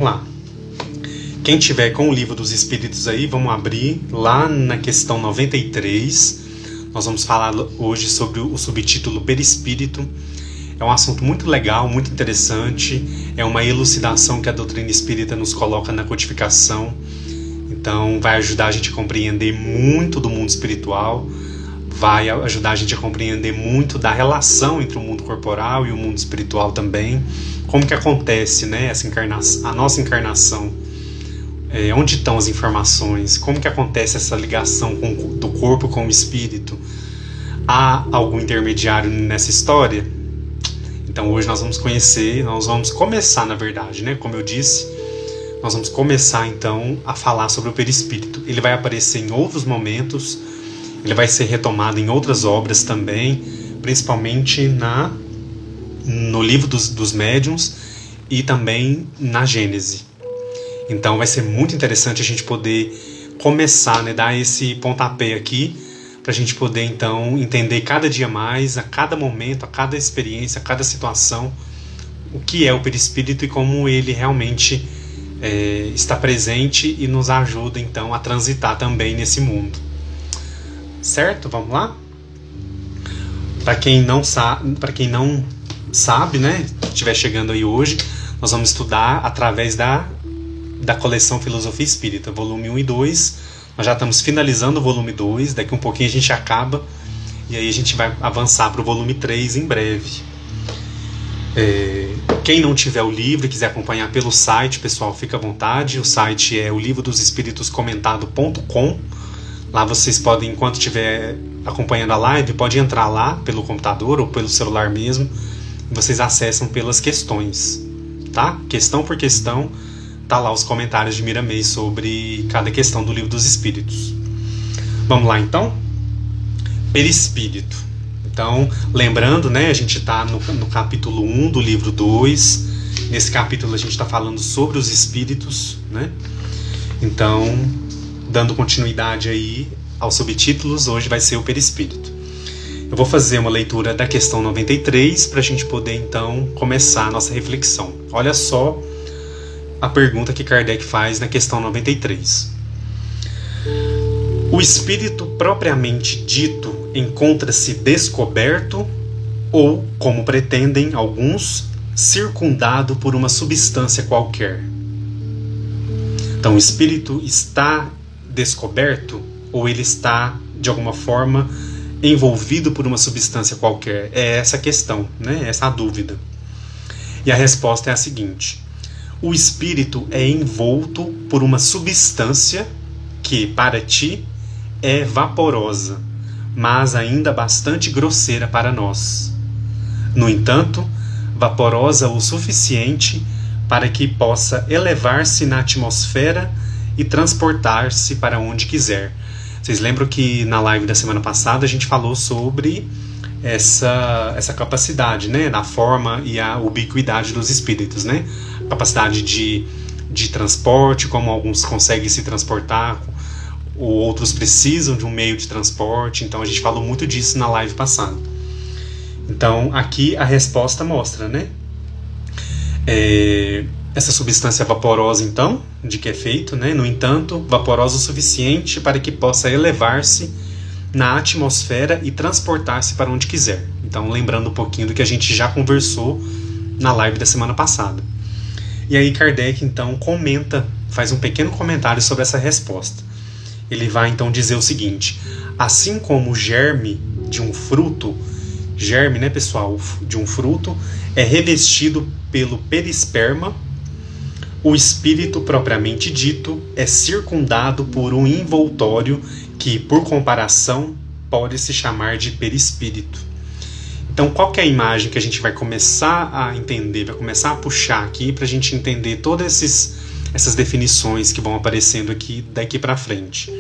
lá. Quem tiver com o Livro dos Espíritos aí, vamos abrir lá na questão 93. Nós vamos falar hoje sobre o subtítulo Perispírito. É um assunto muito legal, muito interessante. É uma elucidação que a doutrina espírita nos coloca na codificação. Então vai ajudar a gente a compreender muito do mundo espiritual. Vai ajudar a gente a compreender muito da relação entre o mundo corporal e o mundo espiritual também. Como que acontece, né, a nossa encarnação. Onde estão as informações? Como que acontece essa ligação do corpo com o espírito? Há algum intermediário nessa história? Então hoje nós vamos começar, na verdade, né? Como eu disse, nós vamos começar então a falar sobre o perispírito. Ele vai aparecer em outros momentos, ele vai ser retomado em outras obras também, principalmente no livro dos médiuns e também na Gênese. Então vai ser muito interessante a gente poder começar, né, dar esse pontapé aqui, para a gente poder então entender cada dia mais, a cada momento, a cada experiência, a cada situação, o que é o perispírito e como ele realmente está presente e nos ajuda então a transitar também nesse mundo. Certo? Vamos lá? Para quem não sabe, né, estiver chegando aí hoje, nós vamos estudar através da coleção Filosofia Espírita, volume 1 e 2. Nós já estamos finalizando o volume 2, daqui um pouquinho a gente acaba, e aí a gente vai avançar para o volume 3 em breve. Quem não tiver o livro e quiser acompanhar pelo site, pessoal, fica à vontade. O site é o livrodosespíritoscomentado.com. Lá vocês podem, enquanto estiver acompanhando a live, pode entrar lá pelo computador ou pelo celular mesmo, e vocês acessam pelas questões, tá? Questão por questão, tá lá os comentários de Miramês sobre cada questão do Livro dos Espíritos. Vamos lá então? Perispírito. Então, lembrando, né, a gente está no capítulo 1 do livro 2. Nesse capítulo a gente está falando sobre os espíritos, né? Então, dando continuidade aí aos subtítulos, hoje vai ser o perispírito. Eu vou fazer uma leitura da questão 93 para a gente poder então começar a nossa reflexão. Olha só a pergunta que Kardec faz na questão 93. O espírito propriamente dito encontra-se descoberto ou, como pretendem alguns, circundado por uma substância qualquer? Então, o espírito está descoberto ou ele está, de alguma forma, envolvido por uma substância qualquer? É essa a questão, né? Essa a dúvida. E a resposta é a seguinte: o espírito é envolto por uma substância que, para ti, é vaporosa, mas ainda bastante grosseira para nós. No entanto, vaporosa o suficiente para que possa elevar-se na atmosfera e transportar-se para onde quiser. Vocês lembram que na live da semana passada a gente falou sobre essa capacidade, né, da forma e a ubiquidade dos espíritos, né? Capacidade de transporte, como alguns conseguem se transportar, ou outros precisam de um meio de transporte. Então a gente falou muito disso na live passada. Então aqui a resposta mostra, né? Essa substância vaporosa, então, de que é feito, né? No entanto, vaporosa o suficiente para que possa elevar-se na atmosfera e transportar-se para onde quiser. Então, lembrando um pouquinho do que a gente já conversou na live da semana passada. E aí Kardec, então, faz um pequeno comentário sobre essa resposta. Ele vai, então, dizer o seguinte: assim como o germe de um fruto, germe, né, pessoal, de um fruto, é revestido pelo perisperma, o espírito propriamente dito é circundado por um envoltório que, por comparação, pode se chamar de perispírito. Então, qual que é a imagem que a gente vai começar a entender, vai começar a puxar aqui para a gente entender todas essas definições que vão aparecendo aqui daqui para frente?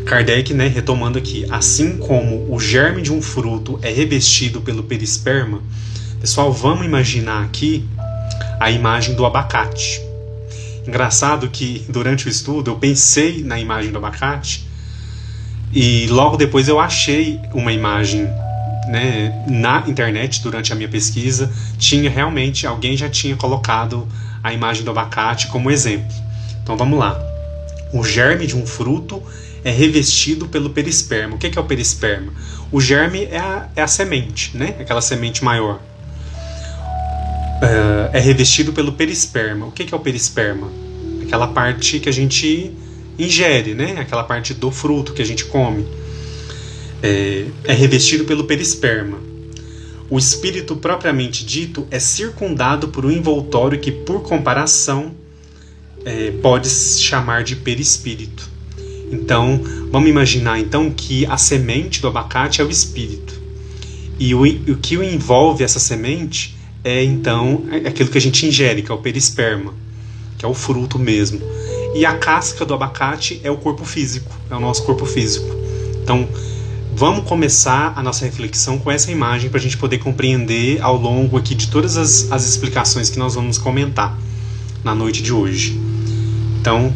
Kardec, né, retomando aqui: assim como o germe de um fruto é revestido pelo perisperma. Pessoal, vamos imaginar aqui a imagem do abacate. Engraçado que durante o estudo eu pensei na imagem do abacate e logo depois eu achei uma imagem, né, na internet. Durante a minha pesquisa tinha realmente, alguém já tinha colocado a imagem do abacate como exemplo. Então vamos lá. O germe de um fruto é revestido pelo perisperma. O que é o perisperma? O germe é a semente, né? Aquela semente maior. É revestido pelo perisperma. O que é o perisperma? Aquela parte que a gente ingere, né? Aquela parte do fruto que a gente come. É revestido pelo perisperma. O espírito propriamente dito é circundado por um envoltório que, por comparação, pode se chamar de perispírito. Então, vamos imaginar então que a semente do abacate é o espírito. E o que o envolve essa semente é então aquilo que a gente ingere, que é o perisperma, que é o fruto mesmo. E a casca do abacate é o corpo físico, é o nosso corpo físico. Então, vamos começar a nossa reflexão com essa imagem para a gente poder compreender ao longo aqui de todas as explicações que nós vamos comentar na noite de hoje. Então,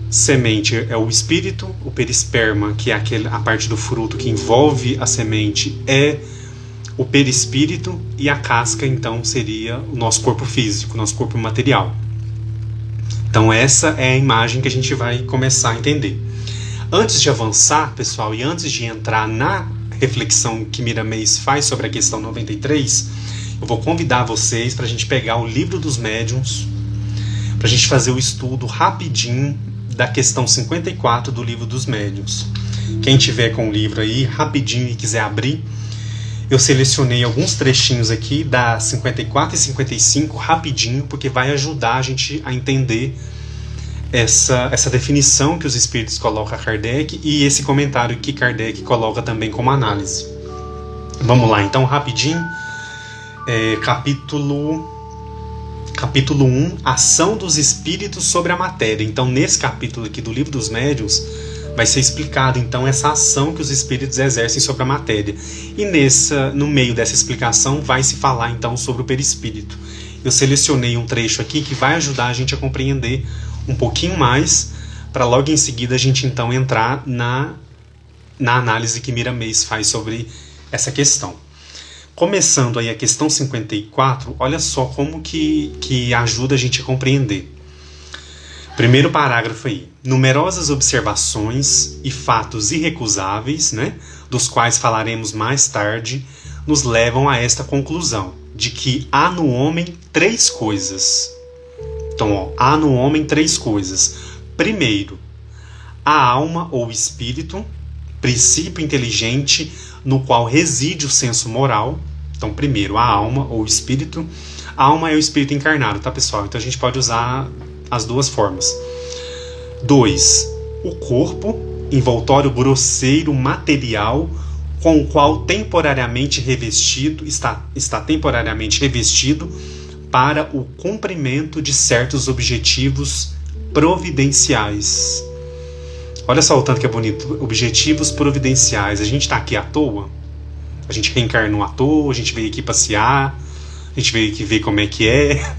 semente é o espírito, o perisperma, que é a parte do fruto que envolve a semente, é o perispírito, e a casca, então, seria o nosso corpo físico, nosso corpo material. Então, essa é a imagem que a gente vai começar a entender. Antes de avançar, pessoal, e antes de entrar na reflexão que Miramês faz sobre a questão 93, eu vou convidar vocês para a gente pegar o livro dos médiuns, para a gente fazer o estudo rapidinho da questão 54 do livro dos médiuns. Quem tiver com o livro aí, rapidinho, e quiser abrir, eu selecionei alguns trechinhos aqui da 54 e 55, rapidinho, porque vai ajudar a gente a entender essa definição que os espíritos colocam a Kardec e esse comentário que Kardec coloca também como análise. Vamos lá, então, rapidinho. Capítulo 1, Ação dos Espíritos sobre a Matéria. Então, nesse capítulo aqui do Livro dos Médiuns, vai ser explicado, então, essa ação que os espíritos exercem sobre a matéria. E no meio dessa explicação, vai se falar, então, sobre o perispírito. Eu selecionei um trecho aqui que vai ajudar a gente a compreender um pouquinho mais, para logo em seguida a gente, então, entrar na análise que Miramês faz sobre essa questão. Começando aí a questão 54, olha só como que ajuda a gente a compreender. Primeiro parágrafo aí. Numerosas observações e fatos irrecusáveis, né, dos quais falaremos mais tarde, nos levam a esta conclusão, de que há no homem 3 coisas. Então, há no homem 3 coisas. Primeiro, a alma ou espírito, princípio inteligente no qual reside o senso moral. Então, primeiro, a alma ou espírito. A alma é o espírito encarnado, tá, pessoal? Então, a gente pode usar as duas formas. 2. O corpo, envoltório grosseiro material com o qual temporariamente revestido, está temporariamente revestido para o cumprimento de certos objetivos providenciais. Olha só o tanto que é bonito. Objetivos providenciais. A gente está aqui à toa? A gente reencarnou à toa? A gente veio aqui passear? A gente veio aqui ver como é que é?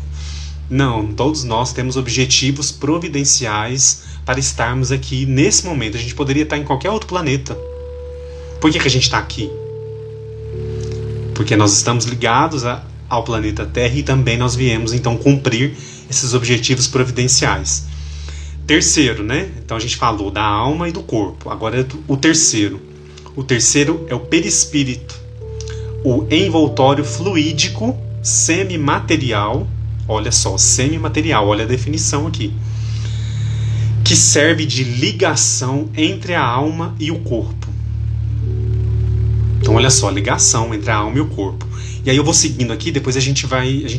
Não, todos nós temos objetivos providenciais para estarmos aqui nesse momento. A gente poderia estar em qualquer outro planeta. Por que a gente está aqui? Porque nós estamos ligados ao planeta Terra e também nós viemos então cumprir esses objetivos providenciais. Terceiro, né? Então a gente falou da alma e do corpo. Agora é o terceiro. O terceiro é o perispírito, o envoltório fluídico semimaterial. Olha só, semimaterial, olha a definição aqui. Que serve de ligação entre a alma e o corpo. Então olha só, ligação entre a alma e o corpo. E aí eu vou seguindo aqui, depois a gente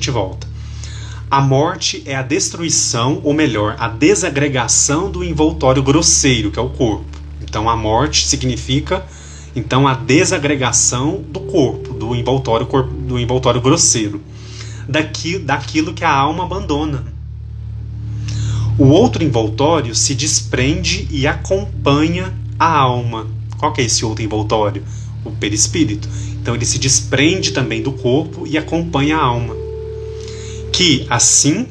volta. A morte é a destruição, ou melhor, a desagregação do envoltório grosseiro, que é o corpo. Então a morte significa então a desagregação do corpo, do envoltório grosseiro, daquilo que a alma abandona. O outro envoltório se desprende e acompanha a alma. Qual que é esse outro envoltório? O perispírito. Então ele se desprende também do corpo e acompanha a alma, que assim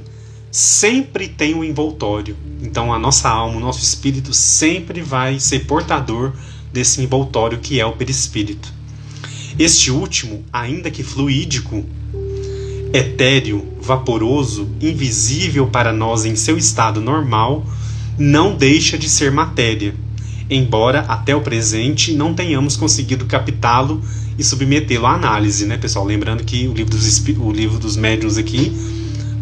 sempre tem um envoltório. Então a nossa alma, o nosso espírito sempre vai ser portador desse envoltório que é o perispírito. Este último, ainda que fluídico, etéreo, vaporoso, invisível para nós em seu estado normal, não deixa de ser matéria, embora até o presente não tenhamos conseguido captá-lo e submetê-lo à análise, né, pessoal? Lembrando que o livro dos médiuns aqui,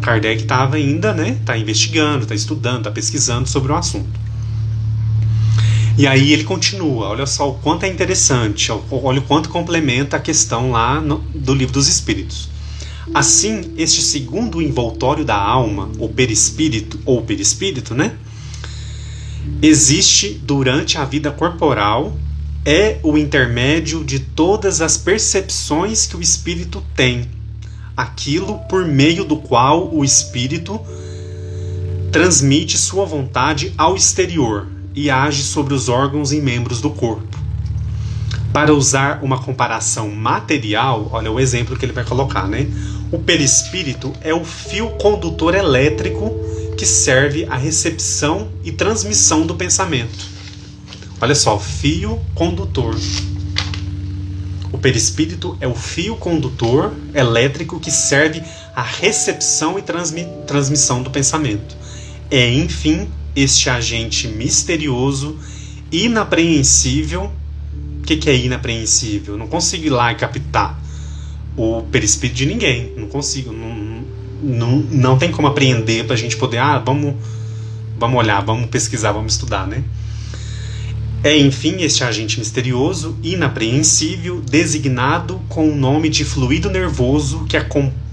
Kardec estava ainda, né, tá investigando, tá estudando, tá pesquisando sobre o assunto. E aí ele continua, olha só o quanto é interessante, olha o quanto complementa a questão lá do Livro dos Espíritos. Assim, este segundo envoltório da alma, o perispírito, né, existe durante a vida corporal, é o intermédio de todas as percepções que o espírito tem, aquilo por meio do qual o espírito transmite sua vontade ao exterior e age sobre os órgãos e membros do corpo. Para usar uma comparação material, olha o exemplo que ele vai colocar, né? O perispírito é o fio condutor elétrico que serve à recepção e transmissão do pensamento. Olha só, fio condutor. O perispírito é o fio condutor elétrico que serve à recepção e transmissão do pensamento. É, enfim, este agente misterioso, inapreensível. O que é inapreensível? Não consigo ir lá e captar o perispírito de ninguém. Não consigo. Não tem como apreender para a gente poder... vamos olhar, vamos pesquisar, vamos estudar, né? É, enfim, este agente misterioso, inapreensível, designado com o nome de fluido nervoso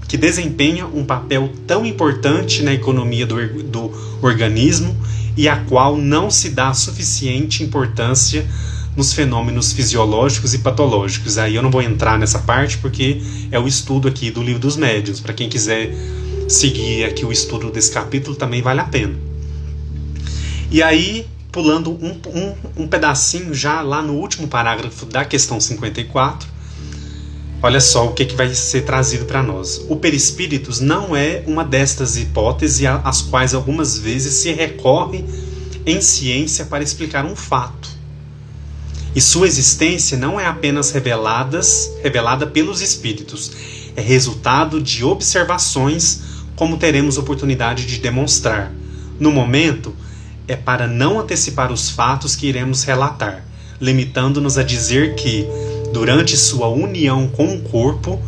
que desempenha um papel tão importante na economia do organismo e a qual não se dá suficiente importância nos fenômenos fisiológicos e patológicos. Aí eu não vou entrar nessa parte porque é o estudo aqui do Livro dos Médiuns. Para quem quiser seguir aqui o estudo desse capítulo, também vale a pena. E aí, pulando um pedacinho já lá no último parágrafo da questão 54, olha só o que vai ser trazido para nós. O perispíritos não é uma destas hipóteses às quais algumas vezes se recorre em ciência para explicar um fato. E sua existência não é apenas revelada pelos espíritos, é resultado de observações, como teremos oportunidade de demonstrar. No momento, é para não antecipar os fatos que iremos relatar, limitando-nos a dizer que, durante sua união com o corpo,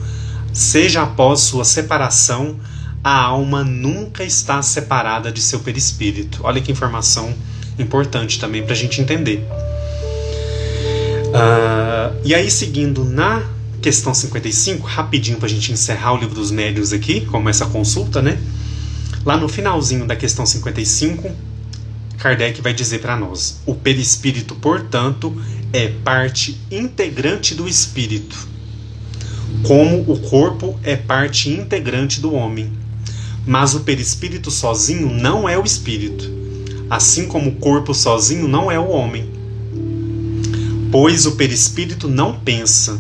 seja após sua separação, a alma nunca está separada de seu perispírito. Olha que informação importante também para a gente entender. E aí, seguindo na questão 55, rapidinho para a gente encerrar o Livro dos Médiuns aqui, como essa consulta, né? Lá no finalzinho da questão 55, Kardec vai dizer para nós: o perispírito, portanto, é parte integrante do espírito, como o corpo é parte integrante do homem. Mas o perispírito sozinho não é o espírito, assim como o corpo sozinho não é o homem. Pois o perispírito não pensa.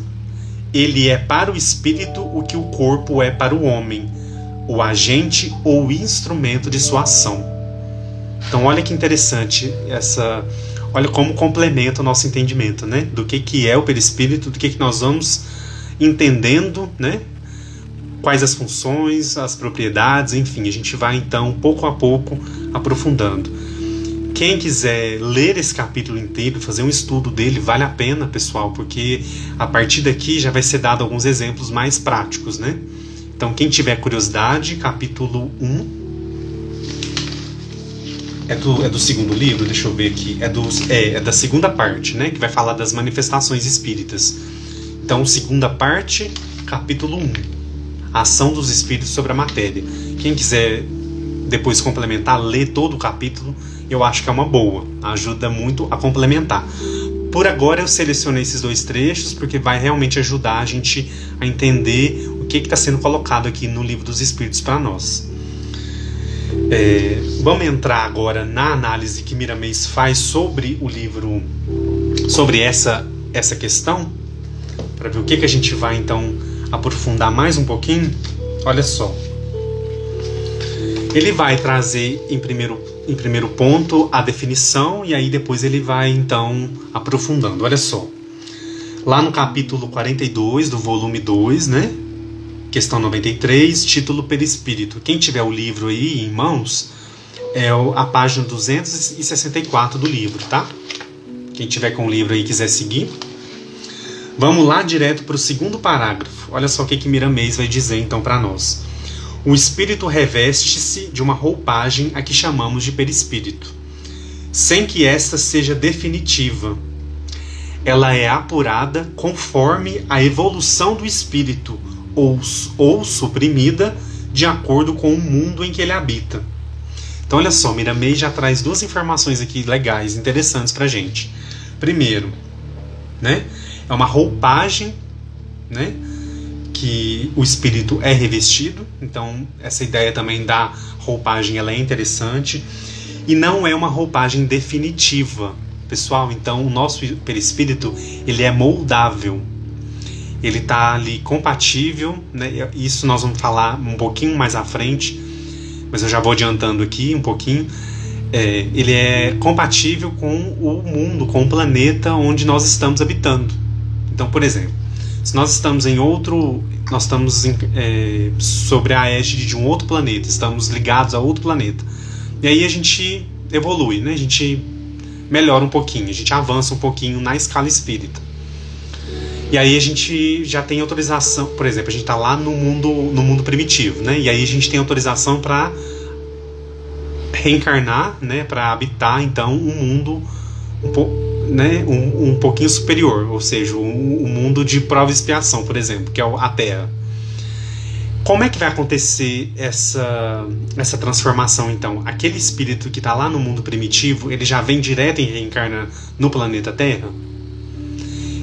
Ele é para o espírito o que o corpo é para o homem, o agente ou instrumento de sua ação. Então olha que interessante olha como complementa o nosso entendimento, né? Do que é o perispírito, do que nós vamos entendendo, né? Quais as funções, as propriedades, enfim, a gente vai então pouco a pouco aprofundando. Quem quiser ler esse capítulo inteiro, fazer um estudo dele, vale a pena, pessoal, porque a partir daqui já vai ser dado alguns exemplos mais práticos, né? Então, quem tiver curiosidade, capítulo 1 é do segundo livro, deixa eu ver aqui, é da segunda parte, né? Que vai falar das manifestações espíritas. Então, segunda parte, capítulo 1, a ação dos espíritos sobre a matéria. Quem quiser depois complementar, ler todo o capítulo, eu acho que é uma boa, ajuda muito a complementar. Por agora eu selecionei esses dois trechos porque vai realmente ajudar a gente a entender o que está sendo colocado aqui no Livro dos Espíritos para nós. Vamos entrar agora na análise que Miramês faz sobre o livro, sobre essa questão, para ver o que a gente vai então aprofundar mais um pouquinho. Olha só, ele vai trazer em primeiro ponto a definição, e aí depois ele vai então aprofundando. Olha só, lá no capítulo 42 do volume 2, né, questão 93, título Perispírito. Quem tiver o livro aí em mãos, é a página 264 do livro, tá? Quem tiver com o livro aí e quiser seguir. Vamos lá direto para o segundo parágrafo. Olha só o que Miramês vai dizer então para nós. O espírito reveste-se de uma roupagem a que chamamos de perispírito, sem que esta seja definitiva. Ela é apurada conforme a evolução do espírito ou suprimida de acordo com o mundo em que ele habita. Então olha só, Miramês já traz duas informações aqui legais, interessantes pra gente. Primeiro, né, é uma roupagem, né, que o espírito é revestido. Então essa ideia também da roupagem ela é interessante. E não é uma roupagem definitiva, pessoal. Então o nosso perispírito ele é moldável. Ele está ali compatível, né? Isso nós vamos falar um pouquinho mais à frente, mas eu já vou adiantando aqui um pouquinho. Ele é compatível com o mundo, com o planeta onde nós estamos habitando. Então, por exemplo, se nós estamos em outro, nós estamos sobre a égide de um outro planeta, estamos ligados a outro planeta, e aí a gente evolui, né? A gente melhora um pouquinho, a gente avança um pouquinho na escala espírita. E aí a gente já tem autorização, por exemplo, a gente está lá no mundo primitivo, né? E aí a gente tem autorização para reencarnar, né? Para habitar então um mundo um pouquinho superior, ou seja, um mundo de prova e expiação, por exemplo, que é a Terra. Como é que vai acontecer essa transformação então? Aquele espírito que está lá no mundo primitivo, ele já vem direto e reencarna no planeta Terra?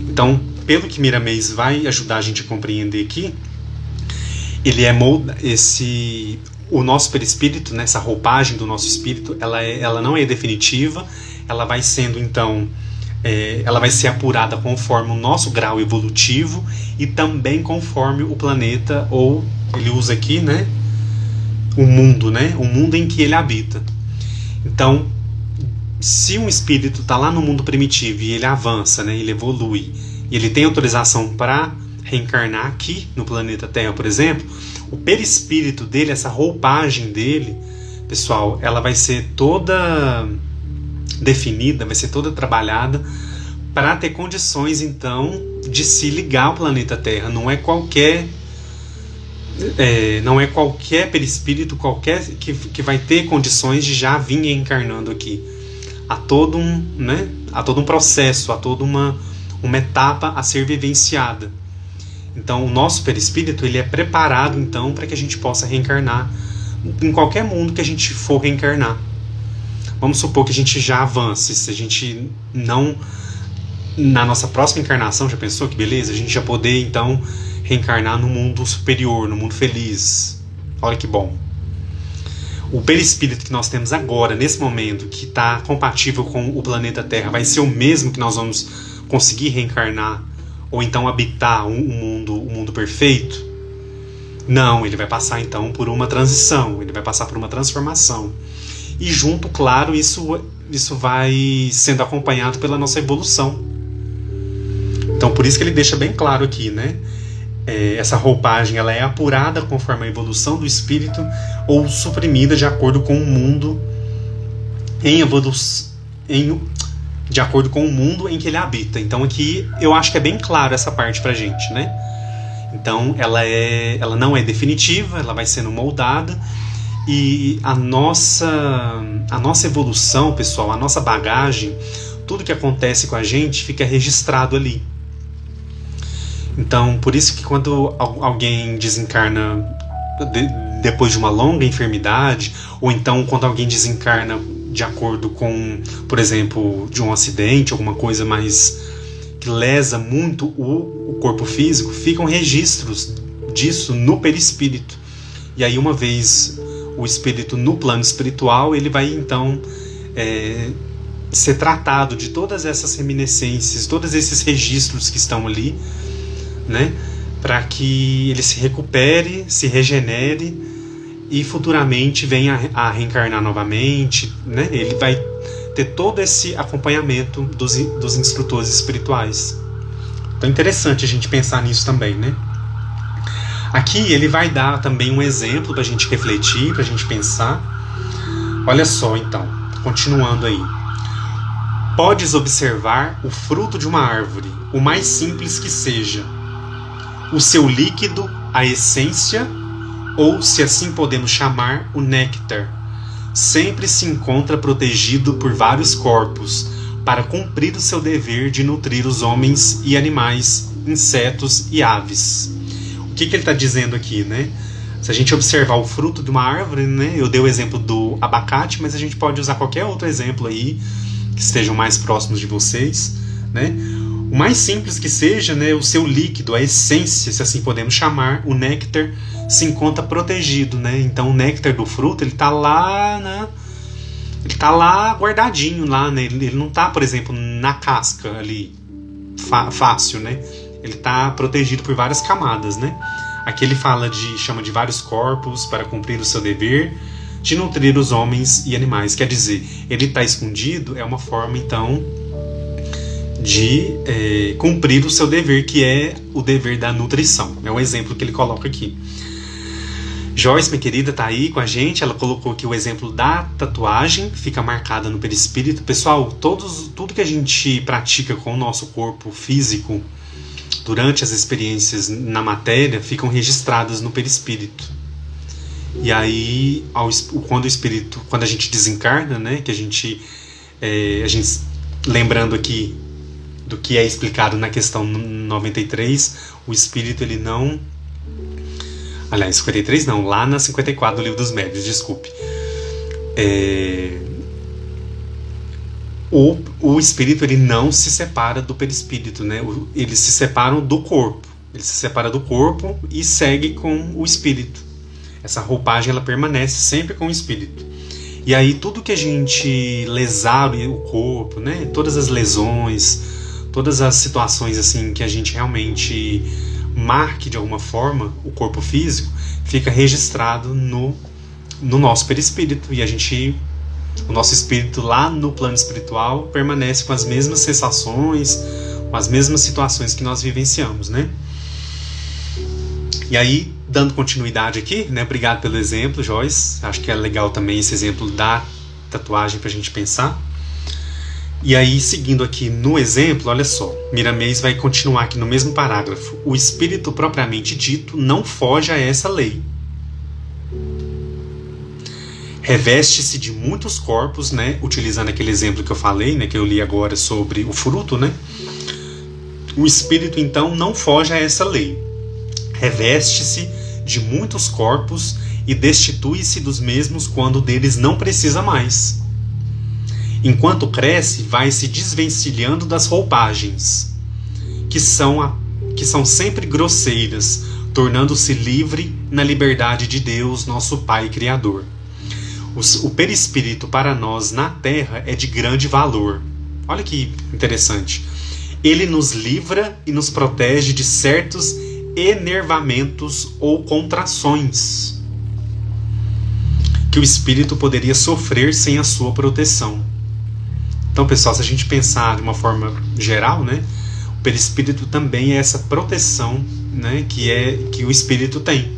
Então, pelo que Miramês vai ajudar a gente a compreender aqui, ele o nosso perispírito, né, essa roupagem do nosso espírito, ela não é definitiva, ela vai sendo então, ela vai ser apurada conforme o nosso grau evolutivo e também conforme o planeta, ou ele usa aqui, né, o mundo em que ele habita. Então, se um espírito está lá no mundo primitivo e ele avança, né, ele evolui, e ele tem autorização para reencarnar aqui no planeta Terra, por exemplo, o perispírito dele, essa roupagem dele, pessoal, ela vai ser toda definida, vai ser toda trabalhada para ter condições então de se ligar ao planeta Terra. Não é qualquer perispírito que vai ter condições de já vir reencarnando aqui. Há todo um processo, há toda uma etapa a ser vivenciada. Então o nosso perispírito ele é preparado então para que a gente possa reencarnar em qualquer mundo que a gente for reencarnar. Vamos supor que a gente já avance, se a gente não, na nossa próxima encarnação, já pensou que beleza? A gente já poder então reencarnar no mundo superior, no mundo feliz. Olha que bom. O perispírito que nós temos agora, nesse momento, que está compatível com o planeta Terra, vai ser o mesmo que nós vamos conseguir reencarnar ou então habitar um mundo perfeito? Não, ele vai passar então por uma transição, ele vai passar por uma transformação. E junto, claro, isso vai sendo acompanhado pela nossa evolução. Então por isso que ele deixa bem claro aqui, né? Essa roupagem ela é apurada conforme a evolução do espírito ou suprimida de acordo com o mundo de acordo com o mundo em que ele habita. Então aqui eu acho que é bem claro essa parte pra gente, né? Então ela não é definitiva, ela vai sendo moldada, e a nossa evolução, pessoal, a nossa bagagem, tudo que acontece com a gente fica registrado ali. Então por isso que quando alguém desencarna depois de uma longa enfermidade, ou então quando alguém desencarna de acordo com, por exemplo, de um acidente, alguma coisa mais que lesa muito o corpo físico, ficam registros disso no perispírito. E aí uma vez o espírito no plano espiritual, ele vai então ser tratado de todas essas reminiscências, todos esses registros que estão ali, né, para que ele se recupere, se regenere e futuramente venha a reencarnar novamente, né? Ele vai ter todo esse acompanhamento dos instrutores espirituais. Então é interessante a gente pensar nisso também, né? Aqui ele vai dar também um exemplo para a gente refletir, para a gente pensar. Olha só então, continuando aí. Podes observar o fruto de uma árvore, o mais simples que seja, o seu líquido, a essência, ou, se assim podemos chamar, o néctar, sempre se encontra protegido por vários corpos, para cumprir o seu dever de nutrir os homens e animais, insetos e aves. O que ele está dizendo aqui, né? Se a gente observar o fruto de uma árvore, né? Eu dei o exemplo do abacate, mas a gente pode usar qualquer outro exemplo aí, que estejam mais próximos de vocês, né? O mais simples que seja, né? O seu líquido, a essência, se assim podemos chamar, o néctar, se encontra protegido, né? Então o néctar do fruto, ele está lá, né? Ele está lá guardadinho lá, né? Ele não está, por exemplo, na casca ali, fácil, né? Ele está protegido por várias camadas, né? Aqui ele chama de vários corpos para cumprir o seu dever de nutrir os homens e animais. Quer dizer, ele está escondido, é uma forma, então, de cumprir o seu dever, que é o dever da nutrição. É um exemplo que ele coloca aqui. Joyce, minha querida, está aí com a gente. Ela colocou aqui o exemplo da tatuagem, fica marcada no perispírito. Pessoal, tudo que a gente pratica com o nosso corpo físico durante as experiências na matéria ficam registradas no perispírito. E aí, quando a gente desencarna, né, que a gente lembrando aqui do que é explicado na questão 93, o espírito ele não... Aliás, 53 não, lá na 54 do Livro dos Médiuns, desculpe. O espírito ele não se separa do perispírito, né? Eles se separam do corpo. Ele se separa do corpo e segue com o espírito. Essa roupagem ela permanece sempre com o espírito. E aí tudo que a gente lesar o corpo, né? Todas as lesões, todas as situações assim que a gente realmente marque de alguma forma o corpo físico, fica registrado no nosso perispírito. E o nosso espírito lá no plano espiritual permanece com as mesmas sensações, com as mesmas situações que nós vivenciamos, né? E aí, dando continuidade aqui, né? Obrigado pelo exemplo, Joyce. Acho que é legal também esse exemplo da tatuagem para a gente pensar. E aí, seguindo aqui no exemplo, olha só, Miramês vai continuar aqui no mesmo parágrafo. O espírito propriamente dito não foge a essa lei. Reveste-se de muitos corpos, né? Utilizando aquele exemplo que eu falei, né? Que eu li agora sobre o fruto, né? O espírito, então, não foge a essa lei. Reveste-se de muitos corpos e destitui-se dos mesmos quando deles não precisa mais. Enquanto cresce, vai se desvencilhando das roupagens, que são sempre grosseiras, tornando-se livre na liberdade de Deus, nosso Pai Criador. O perispírito para nós na Terra é de grande valor. Olha que interessante. Ele nos livra e nos protege de certos enervamentos ou contrações que o espírito poderia sofrer sem a sua proteção. Então, pessoal, se a gente pensar de uma forma geral, né, o perispírito também é essa proteção, né, que o espírito tem.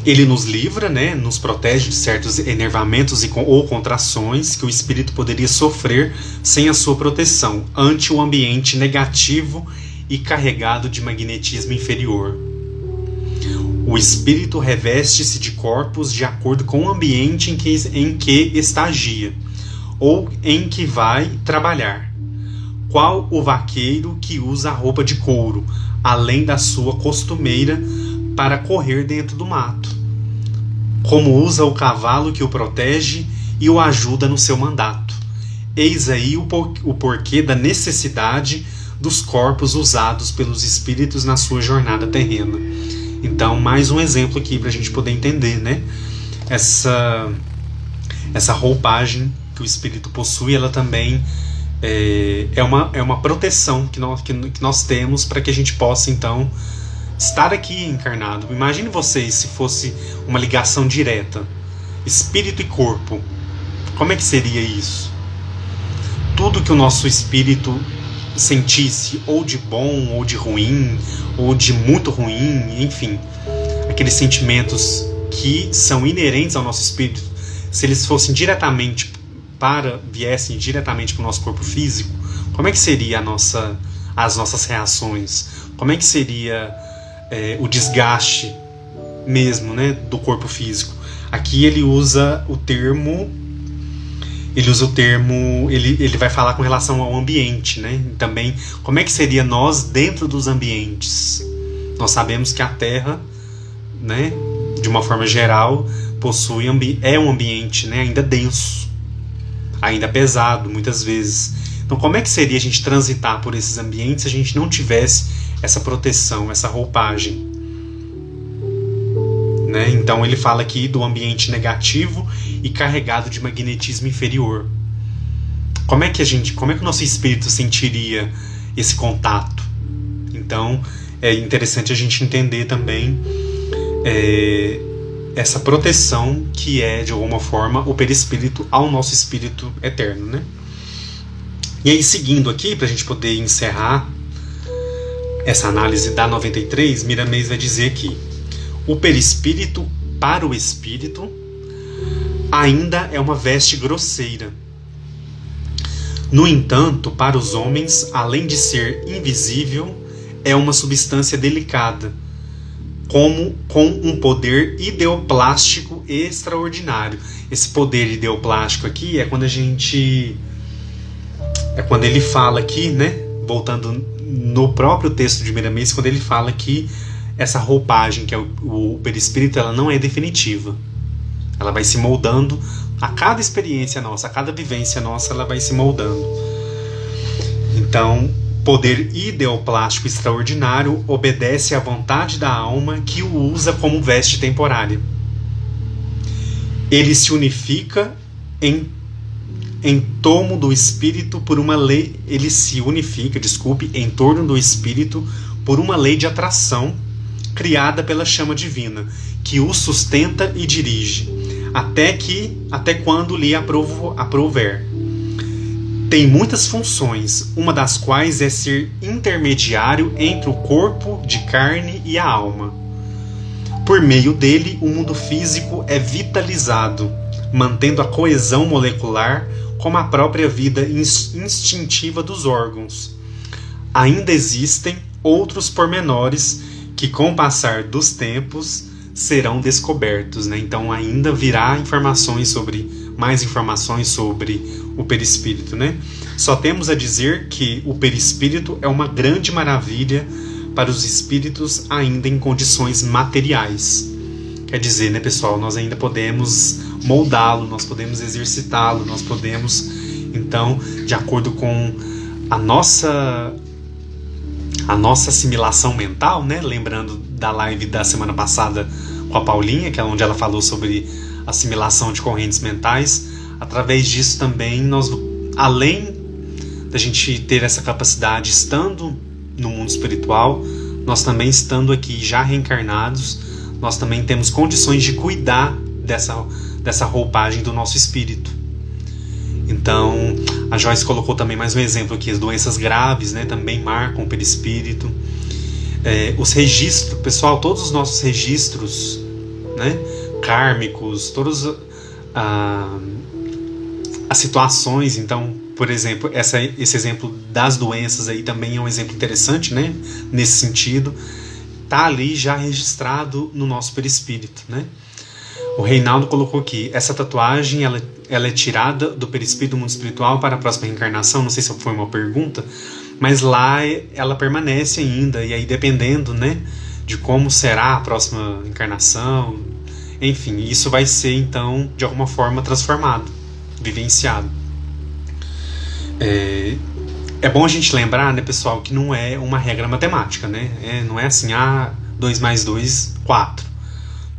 Ele nos livra, né, nos protege de certos enervamentos ou contrações que o espírito poderia sofrer sem a sua proteção, ante o ambiente negativo e carregado de magnetismo inferior. O espírito reveste-se de corpos de acordo com o ambiente em que estagia, ou em que vai trabalhar. Qual o vaqueiro que usa a roupa de couro, além da sua costumeira, para correr dentro do mato? Como usa o cavalo que o protege e o ajuda no seu mandato. Eis aí o porquê da necessidade dos corpos usados pelos espíritos na sua jornada terrena. Então, mais um exemplo aqui para a gente poder entender, né? Essa roupagem que o espírito possui, ela também é uma proteção que nós temos para que a gente possa, então, estar aqui encarnado. Imagine vocês se fosse uma ligação direta, espírito e corpo. Como é que seria isso? Tudo que o nosso espírito sentisse ou de bom, ou de ruim, ou de muito ruim, enfim, aqueles sentimentos que são inerentes ao nosso espírito, se eles fossem viessem diretamente para o nosso corpo físico, como é que seria as nossas reações? Como é que seria o desgaste mesmo, né, do corpo físico? Aqui ele usa o termo, ele vai falar com relação ao ambiente, né? Também, como é que seria nós dentro dos ambientes? Nós sabemos que a Terra, né, de uma forma geral, é um ambiente, né, ainda denso, ainda pesado, muitas vezes. Então, como é que seria a gente transitar por esses ambientes se a gente não tivesse essa proteção, essa roupagem? Né? Então, ele fala aqui do ambiente negativo e carregado de magnetismo inferior. Como é que o nosso espírito sentiria esse contato? Então, é interessante a gente entender também essa proteção que é, de alguma forma, o perispírito ao nosso espírito eterno, né? E aí, seguindo aqui, para a gente poder encerrar essa análise da 93, Miramês vai dizer que o perispírito, para o espírito, ainda é uma veste grosseira. No entanto, para os homens, além de ser invisível, é uma substância delicada, com um poder ideoplástico extraordinário. Esse poder ideoplástico aqui é quando ele fala aqui, né, voltando no próprio texto de Miramês, quando ele fala que essa roupagem, que é o perispírito, ela não é definitiva. Ela vai se moldando a cada experiência nossa, a cada vivência nossa, ela vai se moldando. Então, poder ideoplástico extraordinário obedece à vontade da alma, que o usa como veste temporária. Ele se unifica em torno do espírito por uma lei. Ele se unifica, em torno do espírito por uma lei de atração criada pela chama divina, que o sustenta e dirige, até quando lhe aprouver. Tem muitas funções, uma das quais é ser intermediário entre o corpo de carne e a alma. Por meio dele, o mundo físico é vitalizado, mantendo a coesão molecular como a própria vida instintiva dos órgãos. Ainda existem outros pormenores que, com o passar dos tempos, serão descobertos, né? Então ainda virá mais informações sobre o perispírito, né? Só temos a dizer que o perispírito é uma grande maravilha para os espíritos ainda em condições materiais. Quer dizer, né, pessoal, nós ainda podemos moldá-lo, nós podemos exercitá-lo, nós podemos, então, de acordo com a nossa assimilação mental, né? Lembrando da live da semana passada com a Paulinha, que é onde ela falou sobre assimilação de correntes mentais. Através disso também, nós, além da gente ter essa capacidade estando no mundo espiritual, nós também estando aqui já reencarnados, nós também temos condições de cuidar dessa roupagem do nosso espírito. Então, a Joyce colocou também mais um exemplo aqui, as doenças graves, né, também marcam o perispírito. Os registros, pessoal, todos os nossos registros, né, kármicos, todas as situações. Então, por exemplo, esse exemplo das doenças aí também é um exemplo interessante, né, nesse sentido. Está ali já registrado no nosso perispírito, né? O Reinaldo colocou aqui, essa tatuagem ela é tirada do perispírito do mundo espiritual para a próxima reencarnação. Não sei se foi uma pergunta, mas lá ela permanece ainda, e aí dependendo, né, de como será a próxima encarnação, enfim, isso vai ser então de alguma forma transformado, vivenciado. É bom a gente lembrar, né, pessoal, que não é uma regra matemática, né? Não é assim, 2 mais 2, 4.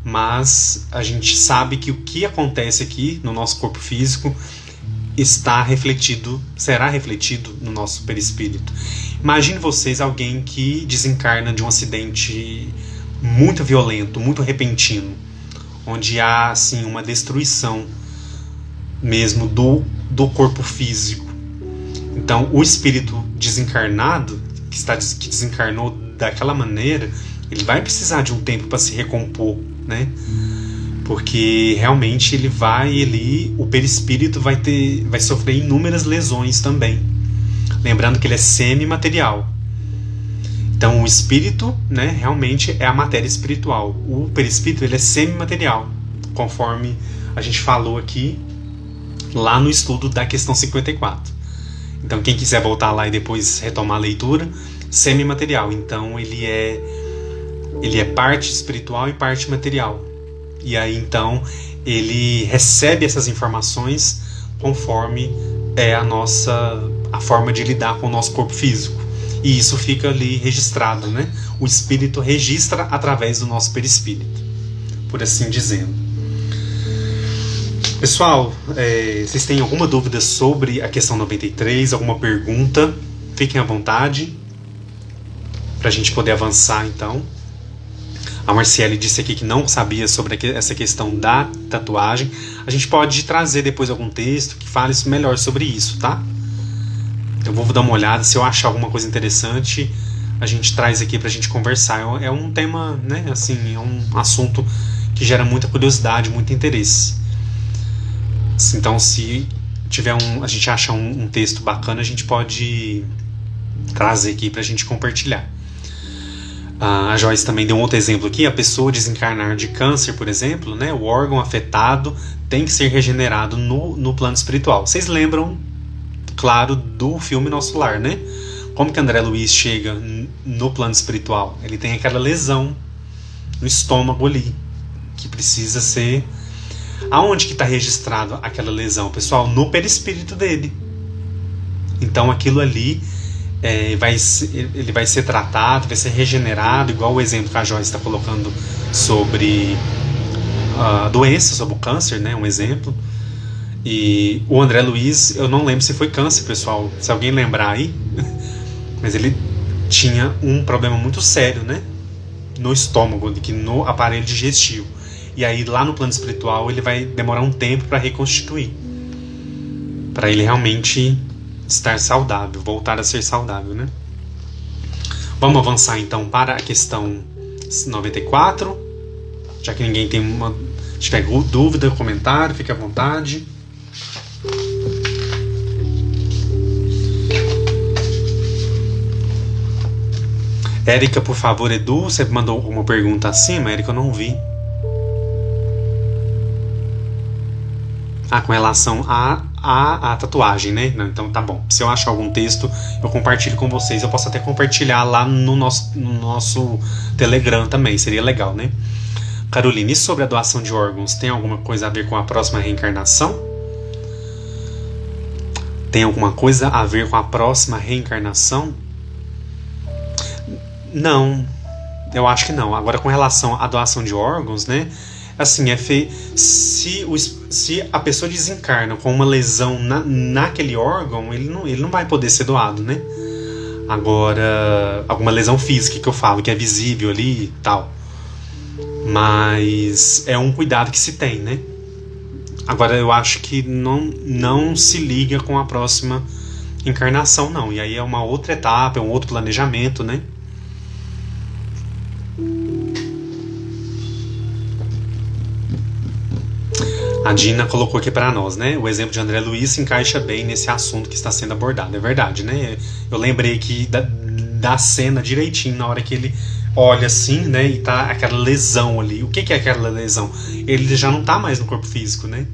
Mas a gente sabe que o que acontece aqui no nosso corpo físico será refletido no nosso perispírito. Imagine vocês alguém que desencarna de um acidente muito violento, muito repentino, onde há assim uma destruição mesmo do corpo físico. Então, o espírito desencarnado, que desencarnou daquela maneira, ele vai precisar de um tempo para se recompor, né? Porque realmente o perispírito vai sofrer inúmeras lesões também. Lembrando que ele é semimaterial. Então, o espírito, né, realmente é a matéria espiritual. O perispírito, ele é semimaterial, conforme a gente falou aqui lá no estudo da questão 54. Então, quem quiser voltar lá e depois retomar a leitura, semimaterial. Então, ele é parte espiritual e parte material. E aí, então, ele recebe essas informações conforme a forma de lidar com o nosso corpo físico. E isso fica ali registrado, né? O espírito registra através do nosso perispírito, por assim dizendo. Pessoal, vocês têm alguma dúvida sobre a questão 93, alguma pergunta? Fiquem à vontade para a gente poder avançar, então. A Marciele disse aqui que não sabia sobre essa questão da tatuagem. A gente pode trazer depois algum texto que fale melhor sobre isso, tá? Eu vou dar uma olhada, se eu achar alguma coisa interessante, a gente traz aqui pra gente conversar. É um tema, né, assim, é um assunto que gera muita curiosidade, muito interesse. Então, se a gente achar um texto bacana, a gente pode trazer aqui pra gente compartilhar. A Joyce também deu um outro exemplo aqui. A pessoa desencarnar de câncer, por exemplo, né, o órgão afetado tem que ser regenerado no plano espiritual. Vocês lembram, claro, do filme Nosso Lar, né? Como que André Luiz chega no plano espiritual? Ele tem aquela lesão no estômago ali, que precisa ser... Aonde que está registrado aquela lesão, pessoal? No perispírito dele. Então aquilo ali ele vai ser tratado, vai ser regenerado, igual o exemplo que a Joyce está colocando sobre a doença, sobre o câncer, né? Um exemplo. E o André Luiz, eu não lembro se foi câncer, pessoal, se alguém lembrar aí, mas ele tinha um problema muito sério, né, no estômago, no aparelho digestivo. E aí lá no plano espiritual ele vai demorar um tempo para reconstituir, para ele realmente estar saudável, voltar a ser saudável, né? Vamos avançar então para a questão 94, já que ninguém tiver dúvida, comentário, fique à vontade. Érica, por favor, Edu, você mandou uma pergunta acima, Érica, eu não vi. Com relação à tatuagem, né? Não, então tá bom. Se eu achar algum texto, eu compartilho com vocês. Eu posso até compartilhar lá no nosso Telegram também, seria legal, né? Carolina, e sobre a doação de órgãos, tem alguma coisa a ver com a próxima reencarnação? Tem alguma coisa a ver com a próxima reencarnação? Não, eu acho que não. Agora, com relação à doação de órgãos, né? Assim, se a pessoa desencarna com uma lesão naquele órgão, ele não vai poder ser doado, né? Agora, alguma lesão física que eu falo, que é visível ali e tal. Mas é um cuidado que se tem, né? Agora, eu acho que não se liga com a próxima encarnação, não. E aí é uma outra etapa, é um outro planejamento, né? A Dina colocou aqui para nós, né? O exemplo de André Luiz se encaixa bem nesse assunto que está sendo abordado. É verdade, né? Eu lembrei aqui da cena direitinho, na hora que ele olha assim, né? E tá aquela lesão ali. O que é aquela lesão? Ele já não tá mais no corpo físico, né?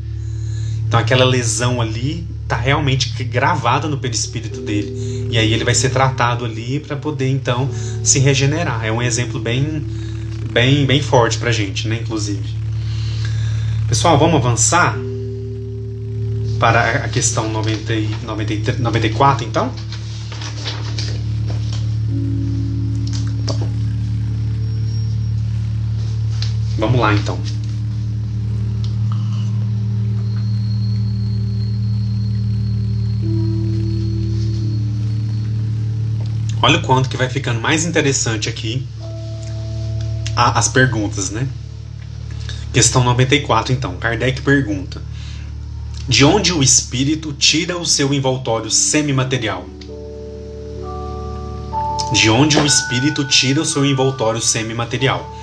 Então aquela lesão ali tá realmente gravada no perispírito dele. E aí ele vai ser tratado ali para poder, então, se regenerar. É um exemplo bem forte pra gente, né? Inclusive. Pessoal, vamos avançar para a questão 94, então? Tá bom. Vamos lá, então. Olha o quanto que vai ficando mais interessante aqui as perguntas, né? Questão 94, então. Kardec pergunta: De onde o espírito tira o seu envoltório semimaterial? De onde o espírito tira o seu envoltório semimaterial?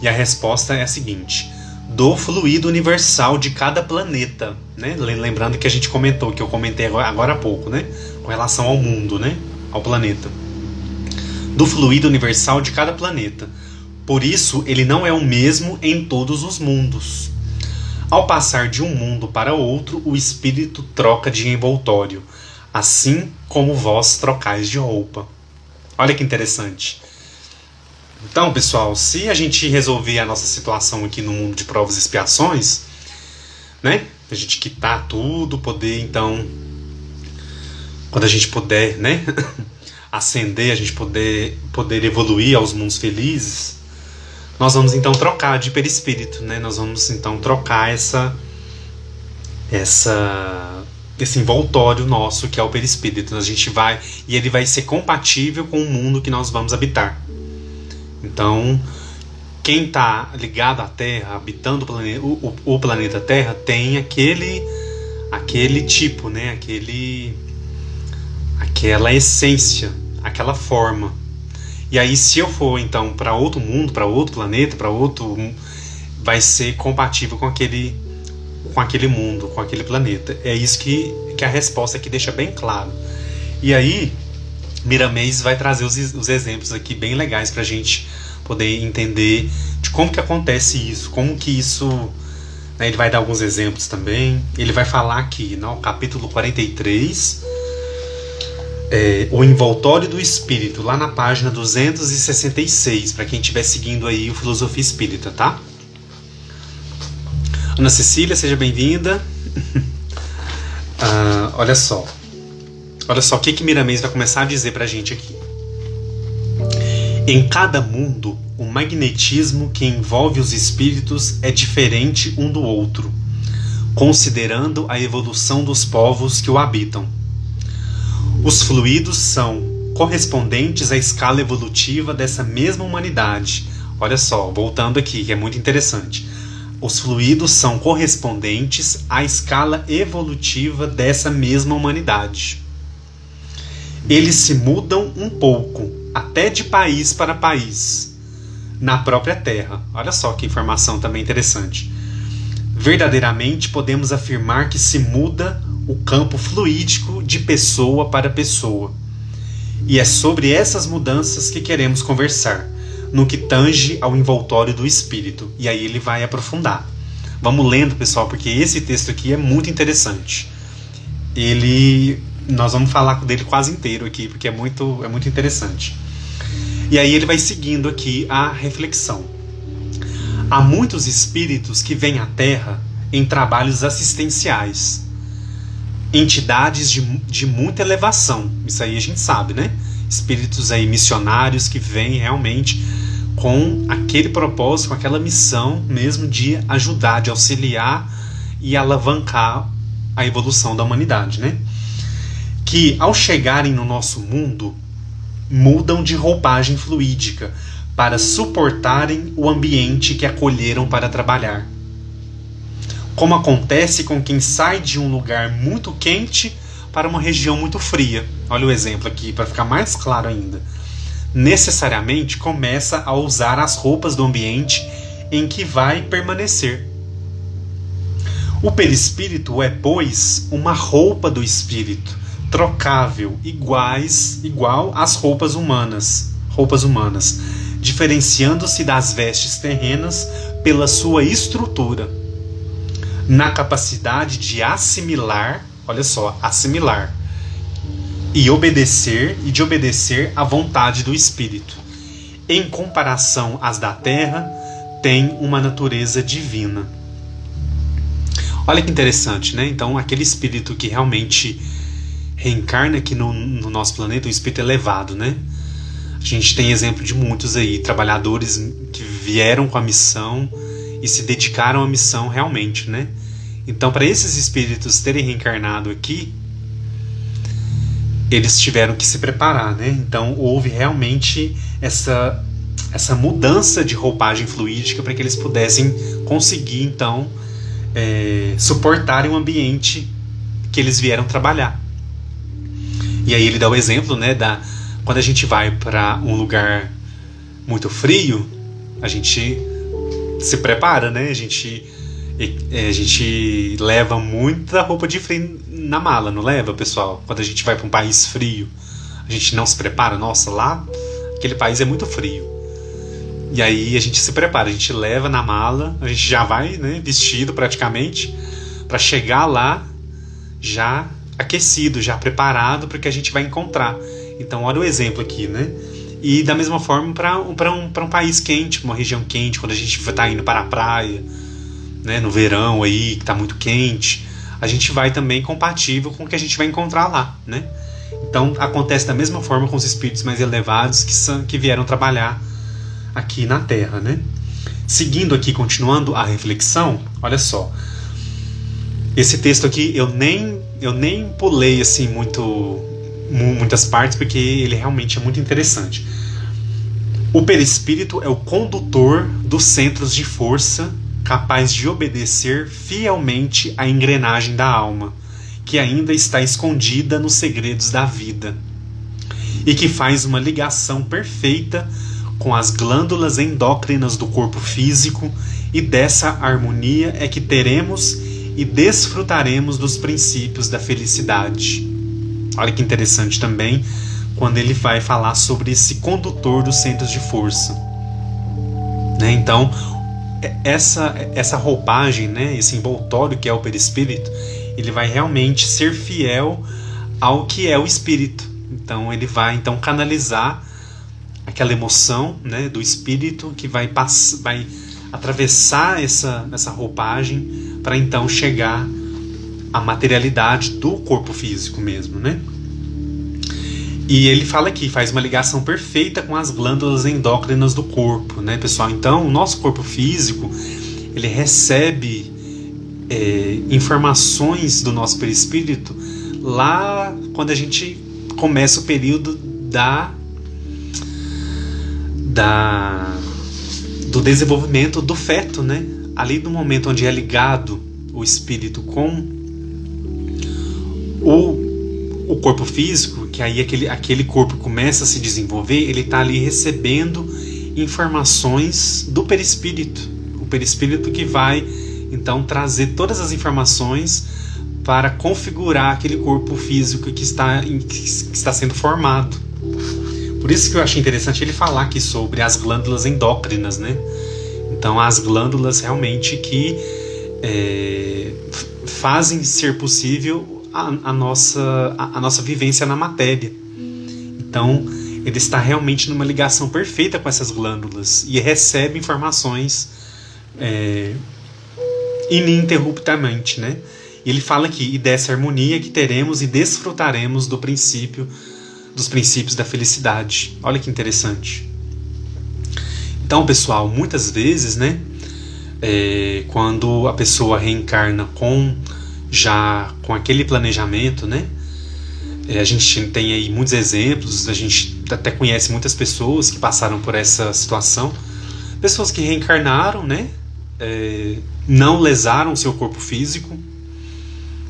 E a resposta é a seguinte: do fluido universal de cada planeta, né? Lembrando que a gente comentou, que eu comentei agora há pouco, né? Com relação ao mundo, né? Ao planeta. Do fluido universal de cada planeta. Por isso, ele não é o mesmo em todos os mundos. Ao passar de um mundo para outro, o espírito troca de envoltório, assim como vós trocais de roupa. Olha que interessante. Então, pessoal, se a gente resolver a nossa situação aqui no mundo de provas e expiações, né? A gente quitar tudo, poder, então, quando a gente puder, né? Ascender, a gente poder evoluir aos mundos felizes, nós vamos então trocar de perispírito, né? Nós vamos então trocar esse envoltório nosso que é o perispírito. A gente vai, e ele vai ser compatível com o mundo que nós vamos habitar. Então, quem está ligado à Terra, habitando o planeta Terra, tem aquele tipo, né? Aquela essência, aquela forma. E aí, se eu for então para outro mundo, para outro planeta, vai ser compatível com aquele mundo, com aquele planeta. É isso que a resposta aqui deixa bem claro. E aí, Miramês vai trazer os exemplos aqui bem legais para a gente poder entender de como que acontece isso, como que isso, né, ele vai dar alguns exemplos também. Ele vai falar aqui no capítulo 43, o envoltório do espírito, lá na página 266, para quem estiver seguindo aí o Filosofia Espírita, tá? Ana Cecília, seja bem-vinda. Olha só o que Miramês vai começar a dizer pra gente aqui. Em cada mundo, o magnetismo que envolve os espíritos é diferente um do outro, considerando a evolução dos povos que o habitam. Os fluidos são correspondentes à escala evolutiva dessa mesma humanidade. Olha só, voltando aqui, que é muito interessante. Os fluidos são correspondentes à escala evolutiva dessa mesma humanidade. Eles se mudam um pouco, até de país para país, na própria Terra. Olha só que informação também interessante. Verdadeiramente podemos afirmar que se muda o campo fluídico de pessoa para pessoa. E é sobre essas mudanças que queremos conversar, no que tange ao envoltório do espírito. E aí ele vai aprofundar. Vamos lendo, pessoal, porque esse texto aqui é muito interessante. Nós vamos falar dele quase inteiro aqui, porque é muito interessante. E aí ele vai seguindo aqui a reflexão. Há muitos espíritos que vêm à Terra em trabalhos assistenciais, entidades de muita elevação. Isso aí a gente sabe, né? Espíritos aí missionários que vêm realmente com aquele propósito, com aquela missão mesmo de ajudar, de auxiliar e alavancar a evolução da humanidade, né? Que ao chegarem no nosso mundo, mudam de roupagem fluídica para suportarem o ambiente que acolheram para trabalhar. Como acontece com quem sai de um lugar muito quente para uma região muito fria. Olha o exemplo aqui, para ficar mais claro ainda. Necessariamente começa a usar as roupas do ambiente em que vai permanecer. O perispírito é, pois, uma roupa do espírito, trocável, igual às roupas humanas, diferenciando-se das vestes terrenas pela sua estrutura, na capacidade de assimilar, olha só, assimilar, e de obedecer à vontade do espírito. Em comparação às da terra, tem uma natureza divina. Olha que interessante, né? Então, aquele espírito que realmente reencarna aqui no nosso planeta, um espírito elevado, né? A gente tem exemplo de muitos aí, trabalhadores que vieram com a missão e se dedicaram à missão realmente, né? Então, para esses espíritos terem reencarnado aqui, eles tiveram que se preparar, né? Então, houve realmente essa mudança de roupagem fluídica para que eles pudessem conseguir, então, suportarem o ambiente que eles vieram trabalhar. E aí ele dá o exemplo, né, quando a gente vai para um lugar muito frio, a gente se prepara, né? A gente leva muita roupa de frio na mala, não leva, pessoal? Quando a gente vai para um país frio, a gente não se prepara. Nossa, lá aquele país é muito frio. E aí a gente se prepara, a gente leva na mala, a gente já vai, né, vestido praticamente, para chegar lá já aquecido, já preparado para o que a gente vai encontrar. Então olha o exemplo aqui, né? E da mesma forma para um país quente, uma região quente, quando a gente está indo para a praia, né, no verão aí, que está muito quente, a gente vai também compatível com o que a gente vai encontrar lá, né? Então acontece da mesma forma com os espíritos mais elevados que vieram trabalhar aqui na Terra, né? Seguindo aqui, continuando a reflexão, olha só. Esse texto aqui eu nem pulei assim muitas partes, porque ele realmente é muito interessante. O perispírito é o condutor dos centros de força, capaz de obedecer fielmente à engrenagem da alma, que ainda está escondida nos segredos da vida, e que faz uma ligação perfeita com as glândulas endócrinas do corpo físico, e dessa harmonia é que teremos e desfrutaremos dos princípios da felicidade. Olha que interessante também quando ele vai falar sobre esse condutor dos centros de força, né? Então essa roupagem, né, esse envoltório que é o perispírito, ele vai realmente ser fiel ao que é o espírito. Então ele vai canalizar aquela emoção, né, do espírito que vai atravessar essa roupagem para então chegar à materialidade do corpo físico mesmo, né? E ele fala aqui, faz uma ligação perfeita com as glândulas endócrinas do corpo, né, pessoal? Então, o nosso corpo físico, ele recebe informações do nosso perispírito lá quando a gente começa o período do desenvolvimento do feto, né? Ali no momento onde é ligado o espírito com o corpo físico, que aí aquele corpo começa a se desenvolver, ele está ali recebendo informações do perispírito. O perispírito que vai então trazer todas as informações para configurar aquele corpo físico que está sendo formado. Por isso que eu achei interessante ele falar aqui sobre as glândulas endócrinas, né? Então as glândulas realmente que fazem ser possível a nossa vivência na matéria. Então ele está realmente numa ligação perfeita com essas glândulas e recebe informações ininterruptamente, né? E ele fala aqui, e dessa harmonia que teremos e desfrutaremos dos princípios da felicidade. Olha que interessante. Então, pessoal, muitas vezes, né, quando a pessoa reencarna com aquele planejamento, né, a gente tem aí muitos exemplos, a gente até conhece muitas pessoas que passaram por essa situação, pessoas que reencarnaram, né, não lesaram seu corpo físico,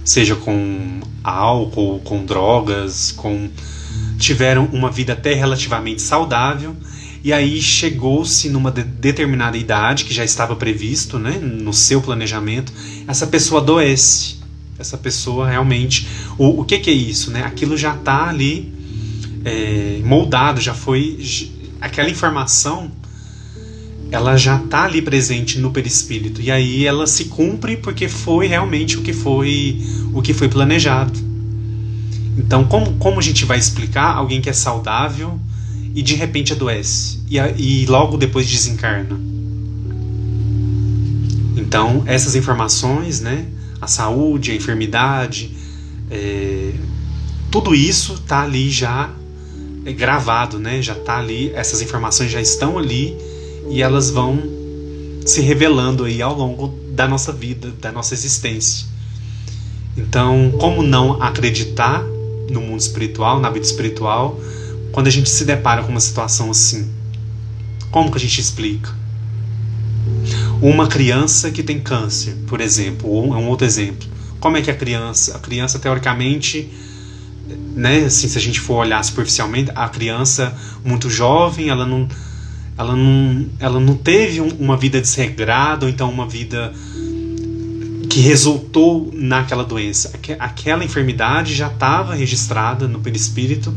seja com álcool, com drogas, tiveram uma vida até relativamente saudável, e aí chegou-se numa determinada idade, que já estava previsto, né, no seu planejamento, essa pessoa adoece. Essa pessoa realmente... O que é isso? Né? Aquilo já está ali moldado, já foi... Aquela informação, ela já está ali presente no perispírito. E aí ela se cumpre porque foi realmente o que foi planejado. Então, como a gente vai explicar alguém que é saudável e de repente adoece e logo depois desencarna? Então, essas informações, né, a saúde, a enfermidade, tudo isso está ali já gravado, né? Já está ali, essas informações já estão ali e elas vão se revelando aí ao longo da nossa vida, da nossa existência. Então, como não acreditar no mundo espiritual, na vida espiritual, quando a gente se depara com uma situação assim? Como que a gente explica? Uma criança que tem câncer, por exemplo, ou é um outro exemplo. Como é que a criança teoricamente, né, assim, se a gente for olhar superficialmente, a criança muito jovem, ela não teve uma vida desregrada, ou então uma vida que resultou naquela doença. Aquela enfermidade já estava registrada no perispírito,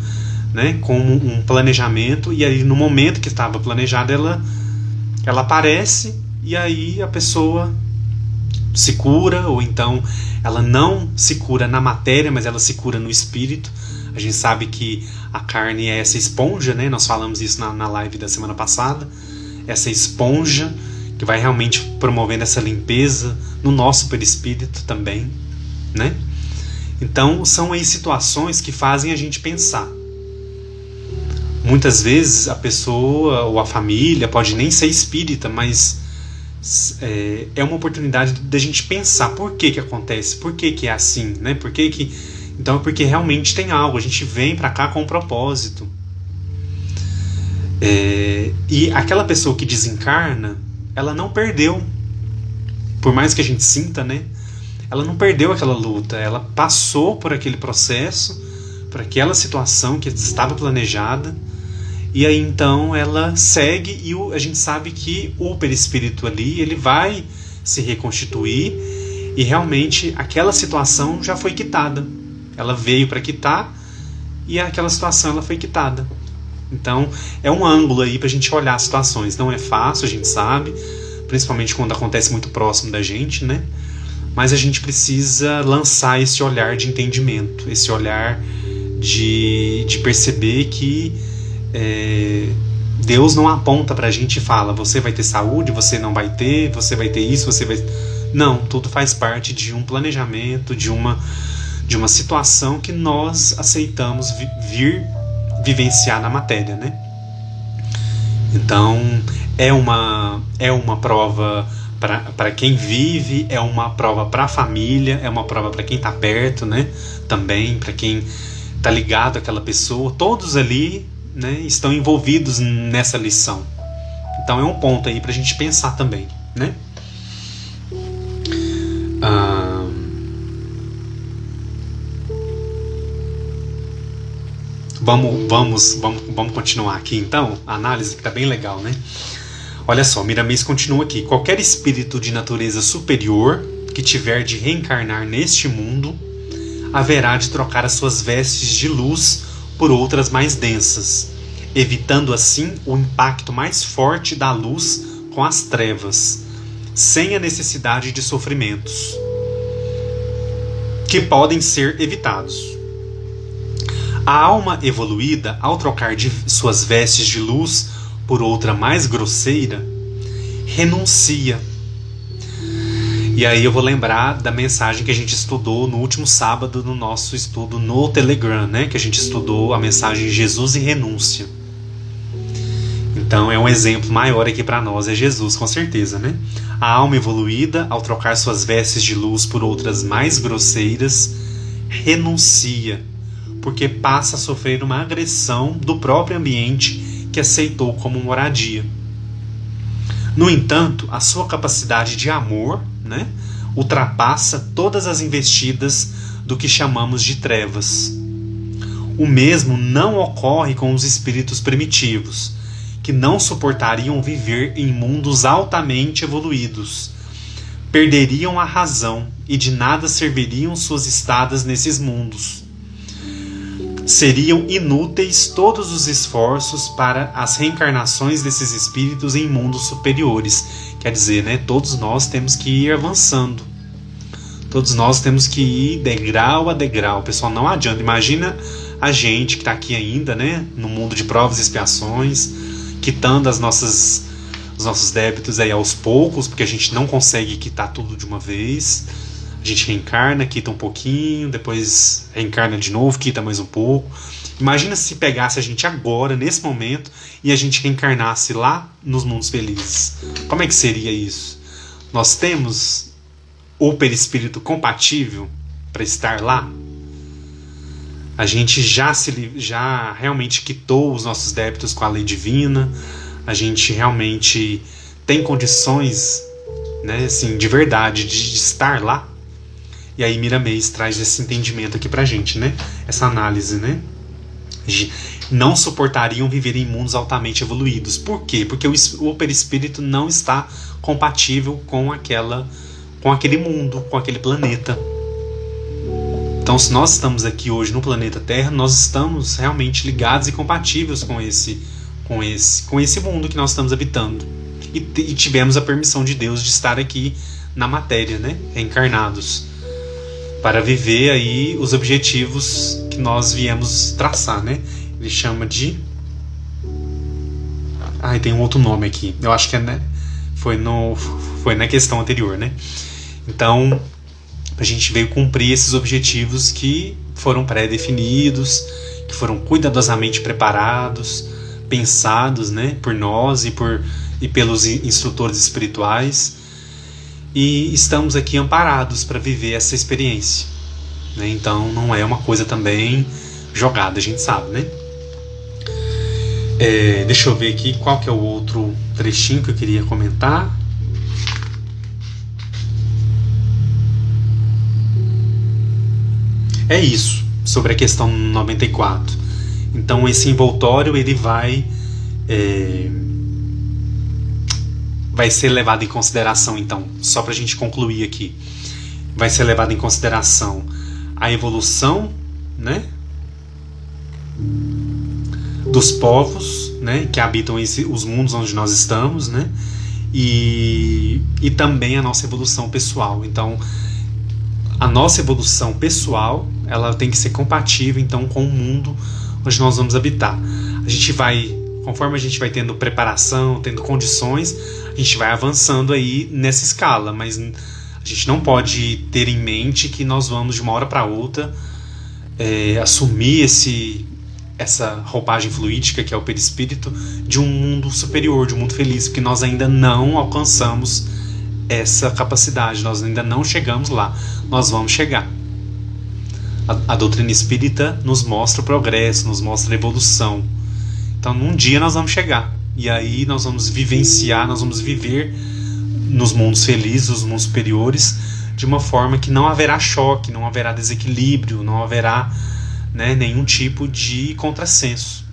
né, como um planejamento, e aí no momento que estava planejada ela aparece, e aí a pessoa se cura, ou então ela não se cura na matéria, mas ela se cura no espírito. A gente sabe que a carne é essa esponja, né? Nós falamos isso na live da semana passada. Essa esponja que vai realmente promovendo essa limpeza no nosso perispírito também, né? Então são aí situações que fazem a gente pensar. Muitas vezes a pessoa ou a família pode nem ser espírita, mas é uma oportunidade da gente pensar por que acontece, por que é assim, né? Então é porque realmente tem algo, a gente vem pra cá com um propósito. E aquela pessoa que desencarna, ela não perdeu, por mais que a gente sinta, né? Ela não perdeu aquela luta, ela passou por aquele processo, por aquela situação que estava planejada. E aí então ela segue, e a gente sabe que o perispírito ali, ele vai se reconstituir, e realmente aquela situação já foi quitada. Ela veio para quitar, e aquela situação ela foi quitada. Então é um ângulo aí pra gente olhar as situações. Não é fácil, a gente sabe, principalmente quando acontece muito próximo da gente, né? Mas a gente precisa lançar esse olhar de entendimento, esse olhar de perceber que Deus não aponta pra gente e fala: você vai ter saúde, você não vai ter, você vai ter isso, você vai... Não, tudo faz parte de um planejamento, de uma situação que nós aceitamos vir vivenciar na matéria, né? Então é uma prova para quem vive, é uma prova para a família, é uma prova para quem está perto, né? Também para quem está ligado àquela pessoa. Todos ali, né, estão envolvidos nessa lição. Então é um ponto aí para a gente pensar também, né? Vamos continuar aqui então, a análise que está bem legal, né? Olha só, Miramês continua aqui: qualquer espírito de natureza superior que tiver de reencarnar neste mundo haverá de trocar as suas vestes de luz por outras mais densas, evitando assim o impacto mais forte da luz com as trevas, sem a necessidade de sofrimentos que podem ser evitados. A alma evoluída, ao trocar de suas vestes de luz por outra mais grosseira, renuncia. E aí eu vou lembrar da mensagem que a gente estudou no último sábado no nosso estudo no Telegram, né? Que a gente estudou a mensagem Jesus e Renúncia. Então é um exemplo maior aqui para nós, é Jesus, com certeza, né? A alma evoluída, ao trocar suas vestes de luz por outras mais grosseiras, renuncia, porque passa a sofrer uma agressão do próprio ambiente que aceitou como moradia. No entanto, a sua capacidade de amor, né, ultrapassa todas as investidas do que chamamos de trevas. O mesmo não ocorre com os espíritos primitivos, que não suportariam viver em mundos altamente evoluídos. Perderiam a razão e de nada serviriam suas estadas nesses mundos. Seriam inúteis todos os esforços para as reencarnações desses espíritos em mundos superiores. Quer dizer, né, todos nós temos que ir avançando. Todos nós temos que ir degrau a degrau. Pessoal, não adianta. Imagina a gente que está aqui ainda, né, no mundo de provas e expiações, quitando os nossos débitos aí aos poucos, porque a gente não consegue quitar tudo de uma vez. A gente reencarna, quita um pouquinho, depois reencarna de novo, quita mais um pouco. Imagina se pegasse a gente agora, nesse momento, e a gente reencarnasse lá nos mundos felizes. Como é que seria isso? Nós temos o perispírito compatível para estar lá? A gente já realmente quitou os nossos débitos com a lei divina? A gente realmente tem condições né? Assim, de verdade, de estar lá. E aí Miramês traz esse entendimento aqui pra gente, né? Essa análise, né? Não suportariam viver em mundos altamente evoluídos. Por quê? Porque o perispírito não está compatível com aquele mundo, com aquele planeta. Então, se nós estamos aqui hoje no planeta Terra, nós estamos realmente ligados e compatíveis com esse mundo que nós estamos habitando. E tivemos a permissão de Deus de estar aqui na matéria, né? Reencarnados, para viver aí os objetivos que nós viemos traçar, né? Ele chama de... tem um outro nome aqui. Eu acho que foi na questão anterior, né? Então, a gente veio cumprir esses objetivos que foram pré-definidos, que foram cuidadosamente preparados, pensados, né, por nós e pelos instrutores espirituais. E estamos aqui amparados para viver essa experiência, né? Então não é uma coisa também jogada, a gente sabe, né? Deixa eu ver aqui qual que é o outro trechinho que eu queria comentar. É isso, sobre a questão 94. Então esse envoltório ele vai ser levado em consideração, então, só para a gente concluir aqui, vai ser levado em consideração a evolução, né, dos povos, né, que habitam os mundos onde nós estamos, né, e também a nossa evolução pessoal. Então, a nossa evolução pessoal, ela tem que ser compatível, então, com o mundo onde nós vamos habitar. Conforme a gente vai tendo preparação, tendo condições, a gente vai avançando aí nessa escala, mas a gente não pode ter em mente que nós vamos de uma hora para outra assumir essa roupagem fluídica que é o perispírito de um mundo superior, de um mundo feliz, porque nós ainda não alcançamos essa capacidade, nós ainda não chegamos lá, nós vamos chegar. A doutrina espírita nos mostra o progresso, nos mostra a evolução. Então, num dia nós vamos chegar. E aí nós vamos vivenciar, nós vamos viver nos mundos felizes, nos mundos superiores, de uma forma que não haverá choque, não haverá desequilíbrio, não haverá, né, nenhum tipo de contrassenso.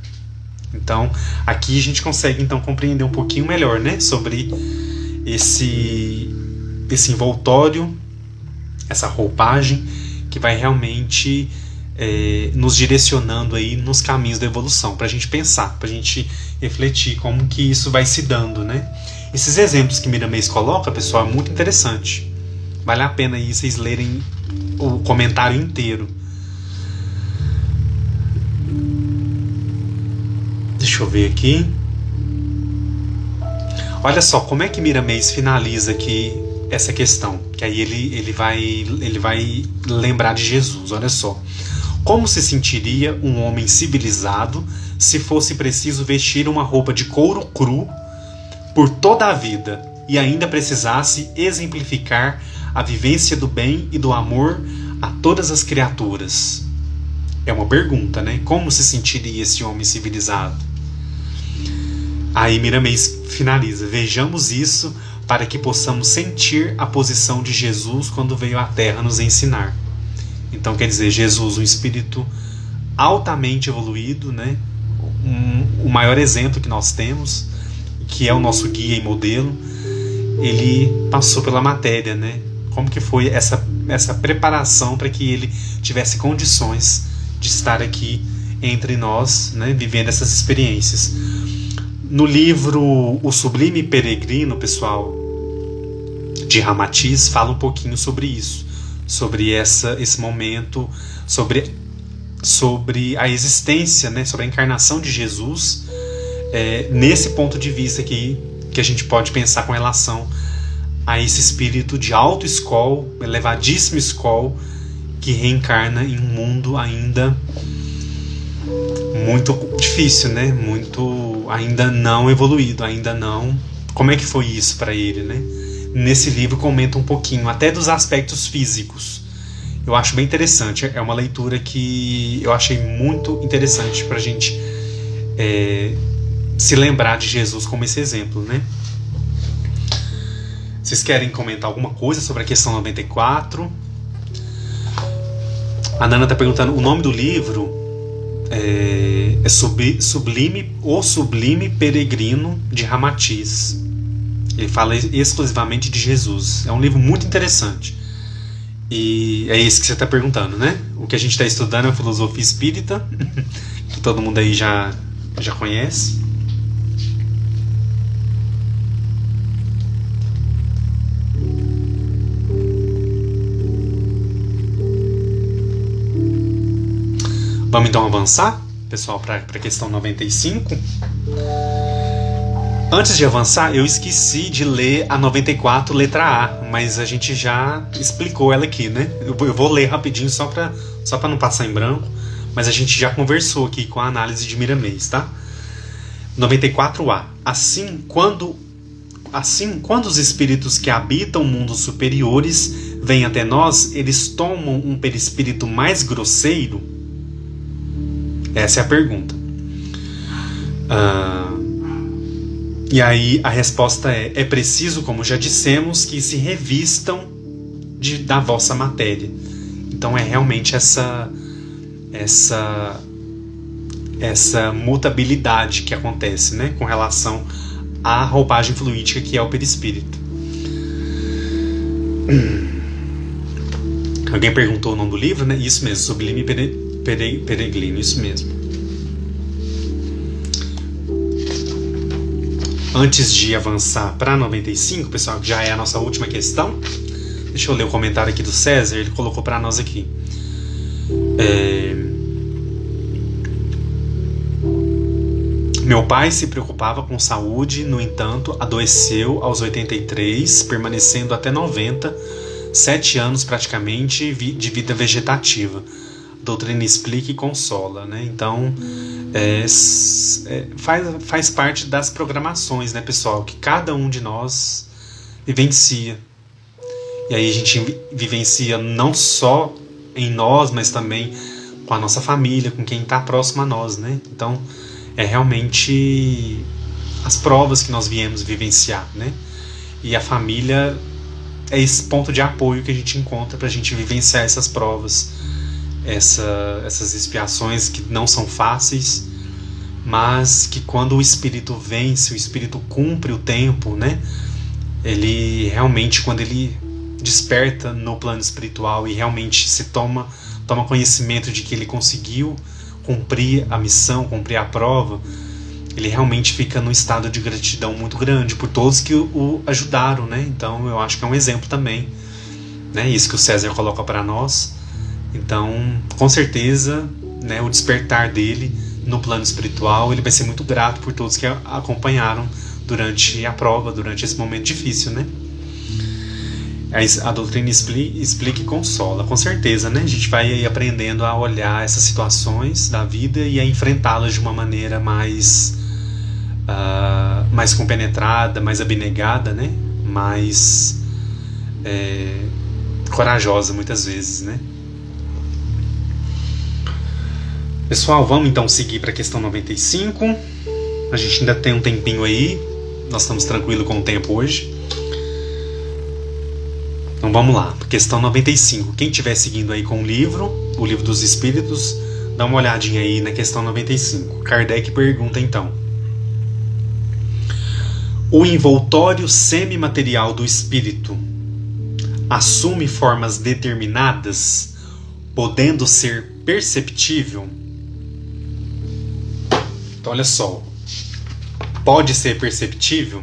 Então, aqui a gente consegue então compreender um pouquinho melhor, né, sobre esse envoltório, essa roupagem que vai realmente nos direcionando aí nos caminhos da evolução, para a gente pensar, para a gente refletir como que isso vai se dando, né? Esses exemplos que Miramês coloca, pessoal, é muito interessante. Vale a pena aí vocês lerem o comentário inteiro. Deixa eu ver aqui. Olha só como é que Miramês finaliza aqui essa questão, que aí ele vai lembrar de Jesus. Olha só. Como se sentiria um homem civilizado se fosse preciso vestir uma roupa de couro cru por toda a vida e ainda precisasse exemplificar a vivência do bem e do amor a todas as criaturas? É uma pergunta, né? Como se sentiria esse homem civilizado? Aí Miramês finaliza: vejamos isso para que possamos sentir a posição de Jesus quando veio à Terra nos ensinar. Então, quer dizer, Jesus, um espírito altamente evoluído, né? O maior exemplo que nós temos, que é o nosso guia e modelo, ele passou pela matéria, né? Como que foi essa preparação para que ele tivesse condições de estar aqui entre nós, né? Vivendo essas experiências. No livro O Sublime Peregrino, pessoal, de Ramatiz, fala um pouquinho sobre isso, sobre esse momento, sobre a existência, né, sobre a encarnação de Jesus, nesse ponto de vista que a gente pode pensar com relação a esse espírito de alto escol, elevadíssimo escol, que reencarna em um mundo ainda muito difícil, né? Muito ainda não evoluído, ainda não... Como é que foi isso para ele, né? Nesse livro comenta um pouquinho até dos aspectos físicos. Eu acho bem interessante, é uma leitura que eu achei muito interessante para a gente se lembrar de Jesus como esse exemplo, né? Vocês querem comentar alguma coisa sobre a questão 94? A Nana está perguntando, o nome do livro é Sublime, O Sublime Peregrino de Ramatiz. Ele fala exclusivamente de Jesus. É um livro muito interessante. E é isso que você está perguntando, né? O que a gente está estudando é a filosofia espírita, que todo mundo aí já conhece. Vamos então avançar, pessoal, para a questão 95. Antes de avançar, eu esqueci de ler a 94, letra A, mas a gente já explicou ela aqui, né? Eu vou ler rapidinho só para não passar em branco, mas a gente já conversou aqui com a análise de Miramês, tá? 94A. Assim, quando os espíritos que habitam mundos superiores vêm até nós, eles tomam um perispírito mais grosseiro? Essa é a pergunta. E aí a resposta é preciso, como já dissemos, que se revistam da vossa matéria. Então é realmente essa mutabilidade que acontece, né, com relação à roupagem fluídica que é o perispírito. Alguém perguntou o nome do livro, né? Isso mesmo, Sublime Peregrino, isso mesmo. Antes de avançar para 95, pessoal, que já é a nossa última questão, deixa eu ler o comentário aqui do César, ele colocou para nós aqui. Meu pai se preocupava com saúde, no entanto, adoeceu aos 83, permanecendo até 90, 7 anos praticamente de vida vegetativa. Doutrina explica e consola, né? Então faz parte das programações, né, pessoal, que cada um de nós vivencia. E aí a gente vivencia não só em nós, mas também com a nossa família, com quem está próximo a nós, né? Então é realmente as provas que nós viemos vivenciar, né? E a família é esse ponto de apoio que a gente encontra para a gente vivenciar essas provas, essas expiações que não são fáceis, mas que quando o espírito vence, o espírito cumpre o tempo, né? Ele realmente, quando ele desperta no plano espiritual e realmente se toma conhecimento de que ele conseguiu cumprir a missão, cumprir a prova, ele realmente fica num estado de gratidão muito grande por todos que o ajudaram, né? Então eu acho que é um exemplo também, né? Isso que o César coloca para nós. Então, com certeza, né, o despertar dele no plano espiritual, ele vai ser muito grato por todos que acompanharam durante a prova, durante esse momento difícil, né? A doutrina explica e consola, com certeza, né? A gente vai aí aprendendo a olhar essas situações da vida e a enfrentá-las de uma maneira mais compenetrada, mais abnegada, né? Mais corajosa, muitas vezes, né? Pessoal, vamos então seguir para a questão 95. A gente ainda tem um tempinho aí. Nós estamos tranquilos com o tempo hoje. Então vamos lá. Questão 95. Quem estiver seguindo aí com o Livro dos Espíritos, dá uma olhadinha aí na questão 95. Kardec pergunta então: o envoltório semimaterial do espírito assume formas determinadas, podendo ser perceptível? Então, olha só, pode ser perceptível?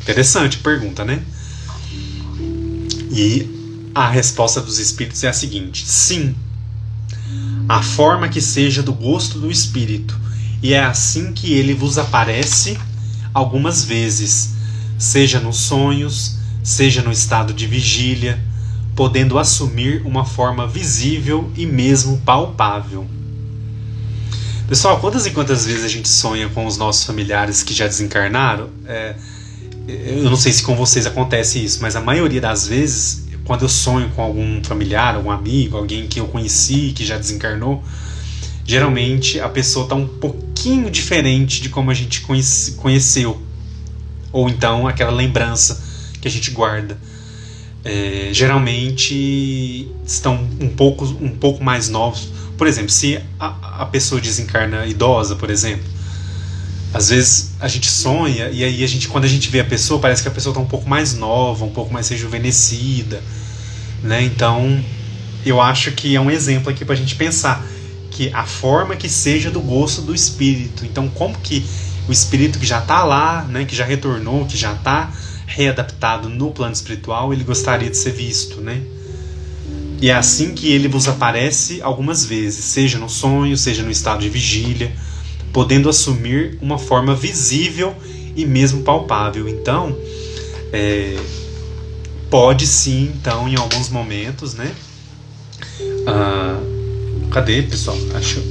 Interessante pergunta, né? E a resposta dos espíritos é a seguinte: sim, a forma que seja do gosto do espírito, e é assim que ele vos aparece algumas vezes, seja nos sonhos, seja no estado de vigília, podendo assumir uma forma visível e mesmo palpável. Pessoal, quantas e quantas vezes a gente sonha com os nossos familiares que já desencarnaram? Eu não sei se com vocês acontece isso, mas a maioria das vezes, quando eu sonho com algum familiar, algum amigo, alguém que eu conheci, que já desencarnou, geralmente a pessoa está um pouquinho diferente de como a gente conheceu. Ou então aquela lembrança que a gente guarda. Geralmente estão um pouco mais novos. Por exemplo, se a pessoa desencarna idosa, por exemplo, às vezes a gente sonha e aí quando a gente vê a pessoa, parece que a pessoa está um pouco mais nova, um pouco mais rejuvenescida, né? Então eu acho que é um exemplo aqui para a gente pensar que a forma que seja do gosto do espírito. Então como que o espírito que já está lá, né, que já retornou, que já está readaptado no plano espiritual, ele gostaria de ser visto, né? E é assim que ele vos aparece algumas vezes, seja no sonho, seja no estado de vigília, podendo assumir uma forma visível e mesmo palpável. Então, pode sim, então, em alguns momentos, né? Cadê, pessoal? Acho.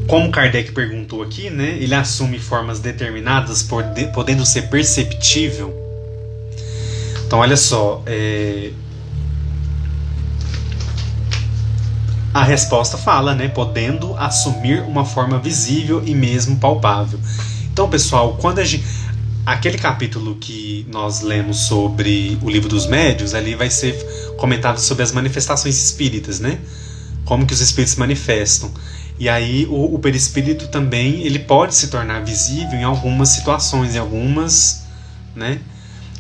Como Kardec perguntou aqui, né? Ele assume formas determinadas, podendo ser perceptível. Então, olha só. A resposta fala, né? Podendo assumir uma forma visível e mesmo palpável. Então, pessoal, quando aquele capítulo que nós lemos sobre o Livro dos Médiuns, ali vai ser comentado sobre as manifestações espíritas, né? Como que os espíritos se manifestam. E aí o perispírito também, ele pode se tornar visível em algumas situações, em algumas, né?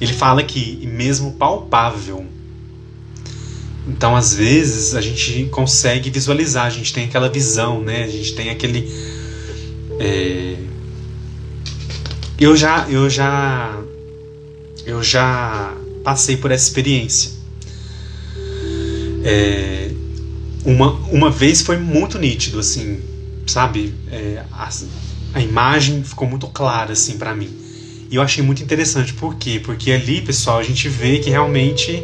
Ele fala que mesmo palpável. Então, às vezes, a gente consegue visualizar, a gente tem aquela visão, né? A gente tem aquele... Eu já passei por essa experiência. Uma vez foi muito nítido, assim, sabe? A imagem ficou muito clara, assim, pra mim. E eu achei muito interessante. Por quê? Porque ali, pessoal, a gente vê que realmente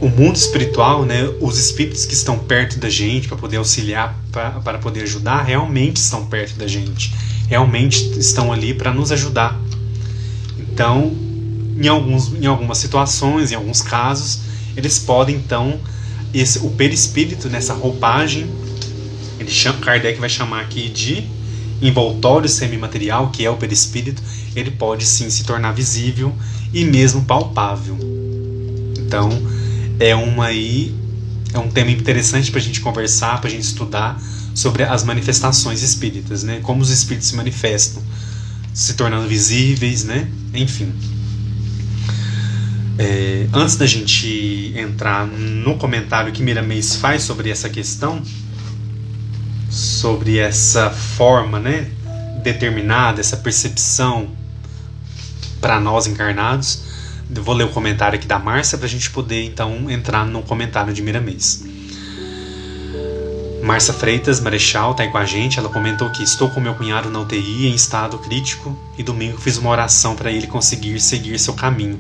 o mundo espiritual, né, os espíritos que estão perto da gente para poder auxiliar, para poder ajudar, realmente estão perto da gente. Realmente estão ali para nos ajudar. Então, em algumas situações, em alguns casos, eles podem, então, o perispírito, nessa roupagem, Kardec vai chamar aqui de envoltório semimaterial, que é o perispírito, ele pode sim se tornar visível e mesmo palpável. Então, é um tema interessante para a gente conversar, para a gente estudar sobre as manifestações espíritas, né? Como os espíritos se manifestam, se tornando visíveis, né? Enfim. Antes da gente entrar no comentário que Miramês faz sobre essa questão, sobre essa forma, né, determinada, essa percepção para nós encarnados, eu vou ler o comentário aqui da Márcia para a gente poder então entrar no comentário de Miramês. Márcia Freitas Marechal está aí com a gente. Ela comentou que estou com meu cunhado na UTI em estado crítico e domingo fiz uma oração para ele conseguir seguir seu caminho,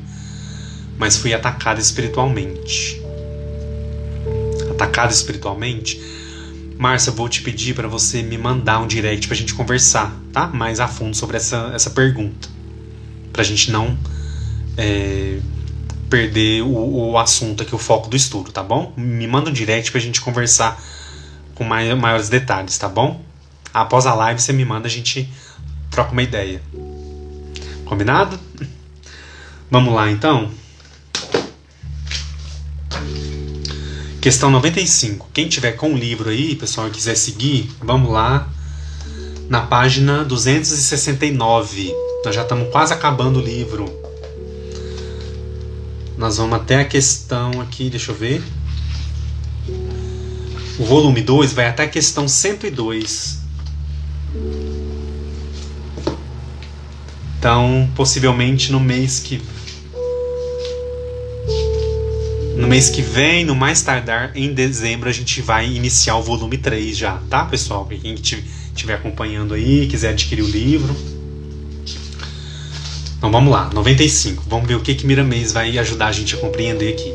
mas fui atacado espiritualmente. Atacado espiritualmente? Márcia, eu vou te pedir para você me mandar um direct para a gente conversar, tá? Mais a fundo sobre essa pergunta, para a gente não perder o assunto aqui, o foco do estudo, tá bom? Me manda um direct para a gente conversar com maiores detalhes, tá bom? Após a live você me manda, a gente troca uma ideia. Combinado? Vamos lá então. Questão 95. Quem tiver com o livro aí, pessoal, e quiser seguir, vamos lá na página 269. Nós já estamos quase acabando o livro. Nós vamos até a questão aqui, deixa eu ver. O volume 2 vai até a questão 102. Então, possivelmente no mês que vem, no mais tardar, em dezembro, a gente vai iniciar o volume 3 já, tá, pessoal? Para quem estiver acompanhando aí, quiser adquirir o livro. Então vamos lá, 95. Vamos ver o que Miramês vai ajudar a gente a compreender aqui.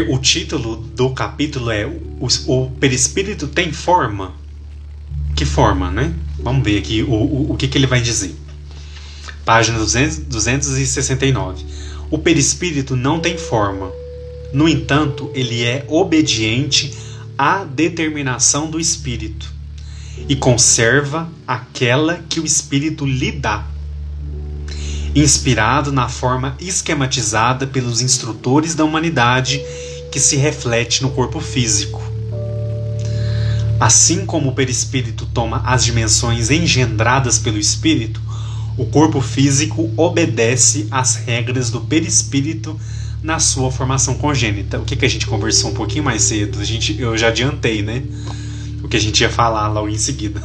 O título do capítulo é O perispírito tem forma? Que forma, né? Vamos ver aqui o que ele vai dizer. Página 269. O perispírito não tem forma. No entanto, ele é obediente à determinação do espírito. e conserva aquela que o espírito lhe dá, inspirado na forma esquematizada pelos instrutores da humanidade que se reflete no corpo físico. Assim como o perispírito toma as dimensões engendradas pelo espírito, o corpo físico obedece às regras do perispírito na sua formação congênita. O que a gente conversou um pouquinho mais cedo? Eu já adiantei, né? O que a gente ia falar logo em seguida.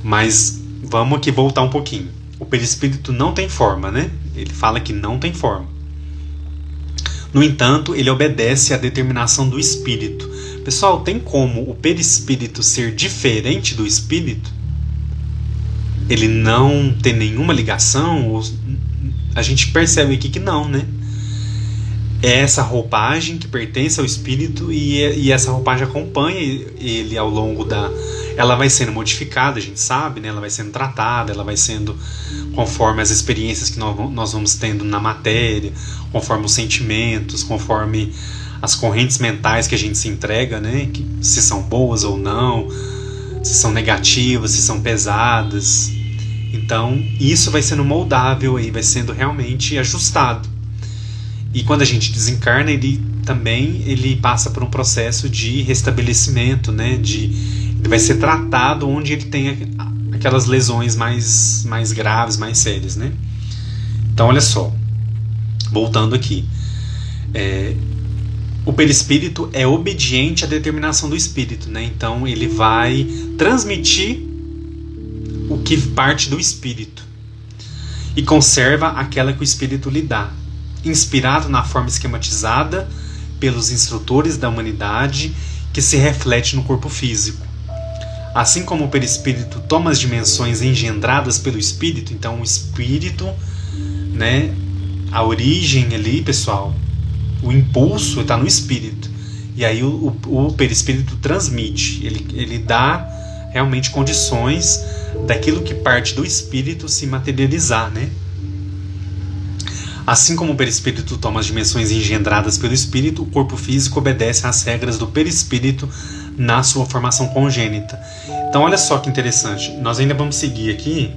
Mas vamos aqui voltar um pouquinho. O perispírito não tem forma, né? Ele fala que não tem forma. No entanto, ele obedece à determinação do espírito. Pessoal, tem como o perispírito ser diferente do espírito? Ele não tem nenhuma ligação? A gente percebe aqui que não, né? É essa roupagem que pertence ao espírito e essa roupagem acompanha ele ao longo da... Ela vai sendo modificada, a gente sabe, né? Ela vai sendo tratada, ela vai sendo conforme as experiências que nós vamos tendo na matéria, conforme os sentimentos, conforme as correntes mentais que a gente se entrega, né? Se são boas ou não, se são negativas, se são pesadas. Então, isso vai sendo moldável e vai sendo realmente ajustado. E quando a gente desencarna, ele passa por um processo de restabelecimento, né? Ele vai ser tratado onde ele tem aquelas lesões mais graves, mais sérias, né? Então, olha só, voltando aqui, o perispírito é obediente à determinação do espírito, né? Então, ele vai transmitir o que parte do espírito e conserva aquela que o espírito lhe dá, inspirado na forma esquematizada pelos instrutores da humanidade que se reflete no corpo físico. Assim como o perispírito toma as dimensões engendradas pelo espírito, então o espírito, né, a origem ali, pessoal, o impulso está no espírito. E aí o perispírito transmite, ele dá realmente condições daquilo que parte do espírito se materializar, né? Assim como o perispírito toma as dimensões engendradas pelo espírito, o corpo físico obedece às regras do perispírito na sua formação congênita. Então olha só que interessante, nós ainda vamos seguir aqui.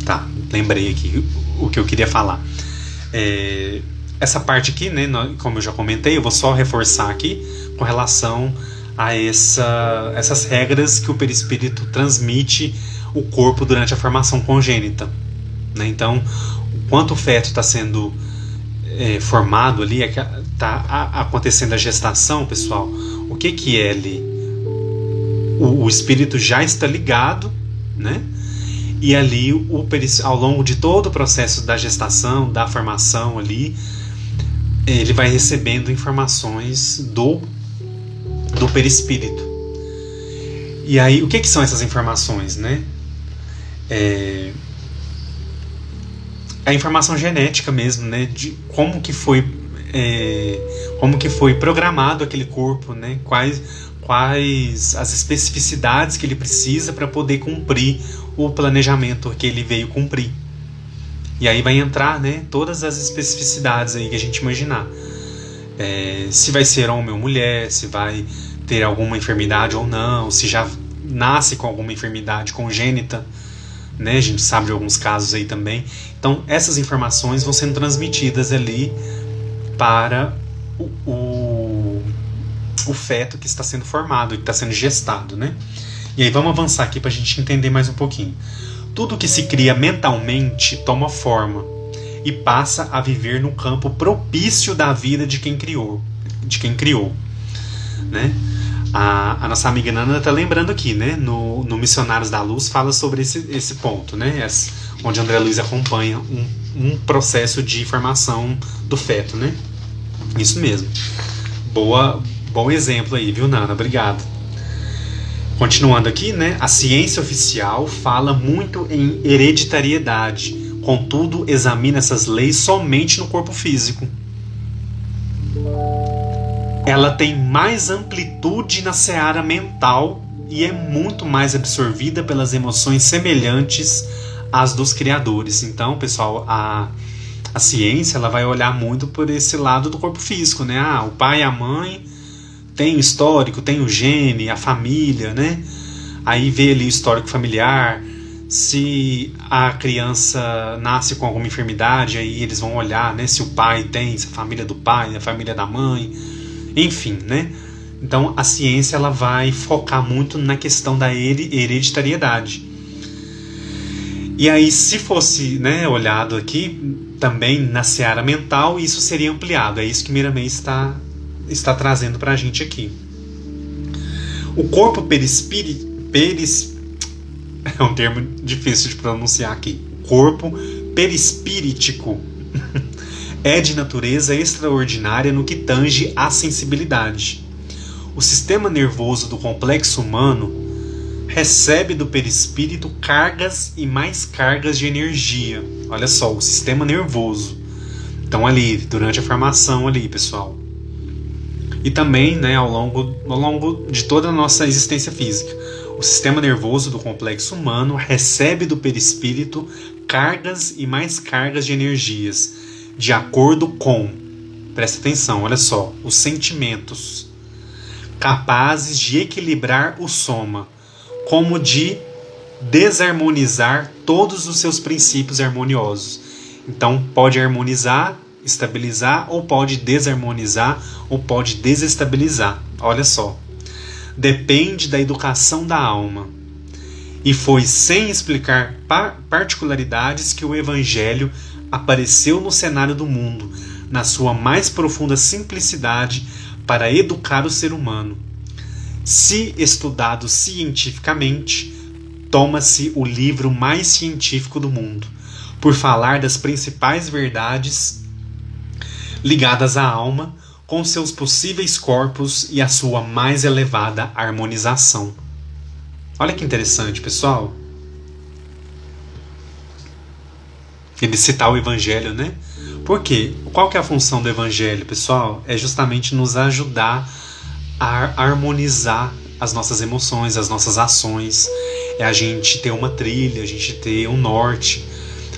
Tá, lembrei aqui o que eu queria falar. Essa parte aqui, né, como eu já comentei, eu vou só reforçar aqui com relação a essas regras que o perispírito transmite o corpo durante a formação congênita, né? Então, enquanto o feto está sendo formado ali, está acontecendo a gestação, pessoal, o que é ali? O espírito já está ligado, né? E ali, ao longo de todo o processo da gestação, da formação ali, ele vai recebendo informações do perispírito. E aí, o que são essas informações, né? A informação genética mesmo, né? De como que foi programado aquele corpo, né? Quais as especificidades que ele precisa para poder cumprir o planejamento que ele veio cumprir. E aí vai entrar, né, todas as especificidades aí que a gente imaginar. Se vai ser homem ou mulher, se vai ter alguma enfermidade ou não, se já nasce com alguma enfermidade congênita, né? A gente sabe de alguns casos aí também. Então essas informações vão sendo transmitidas ali para o feto que está sendo formado, que está sendo gestado, né? E aí vamos avançar aqui para a gente entender mais um pouquinho. Tudo que se cria mentalmente toma forma e passa a viver no campo propício da vida de quem criou, né? A nossa amiga Nana está lembrando aqui, né? No Missionários da Luz fala sobre esse ponto, né? Onde André Luiz acompanha um processo de formação do feto, né? Isso mesmo. Bom exemplo aí, viu, Nana? Obrigado. Continuando aqui, né? A ciência oficial fala muito em hereditariedade, contudo examina essas leis somente no corpo físico. Ela tem mais amplitude na seara mental e é muito mais absorvida pelas emoções semelhantes às dos criadores. Então, pessoal, a ciência ela vai olhar muito por esse lado do corpo físico, né? O pai e a mãe tem o histórico, tem o gene, a família, né? Aí vê ali o histórico familiar. Se a criança nasce com alguma enfermidade, aí eles vão olhar, né? Se o pai tem, se a família do pai, a família da mãe, enfim, né? Então a ciência ela vai focar muito na questão da hereditariedade. E aí, se fosse, né, olhado aqui também na seara mental, isso seria ampliado. É isso que Miramei está trazendo para a gente aqui. O corpo é um termo difícil de pronunciar aqui. O corpo perispíritico é de natureza extraordinária no que tange à sensibilidade. O sistema nervoso do complexo humano recebe do perispírito cargas e mais cargas de energia. Olha só, o sistema nervoso. Então ali, durante a formação ali, pessoal. E também, né, ao longo de toda a nossa existência física. O sistema nervoso do complexo humano recebe do perispírito cargas e mais cargas de energias, de acordo com, presta atenção, olha só, os sentimentos, capazes de equilibrar o soma, como de desarmonizar todos os seus princípios harmoniosos. Então pode harmonizar, estabilizar, ou pode desarmonizar, ou pode desestabilizar. Olha só. Depende da educação da alma. E foi sem explicar particularidades que o Evangelho apareceu no cenário do mundo, na sua mais profunda simplicidade, para educar o ser humano. Se estudado cientificamente, toma-se o livro mais científico do mundo, por falar das principais verdades ligadas à alma, com seus possíveis corpos e a sua mais elevada harmonização. Olha que interessante, pessoal. Ele citar o Evangelho, né? Por quê? Qual que é a função do Evangelho, pessoal? É justamente nos ajudar a harmonizar as nossas emoções, as nossas ações. É a gente ter uma trilha, a gente ter um norte,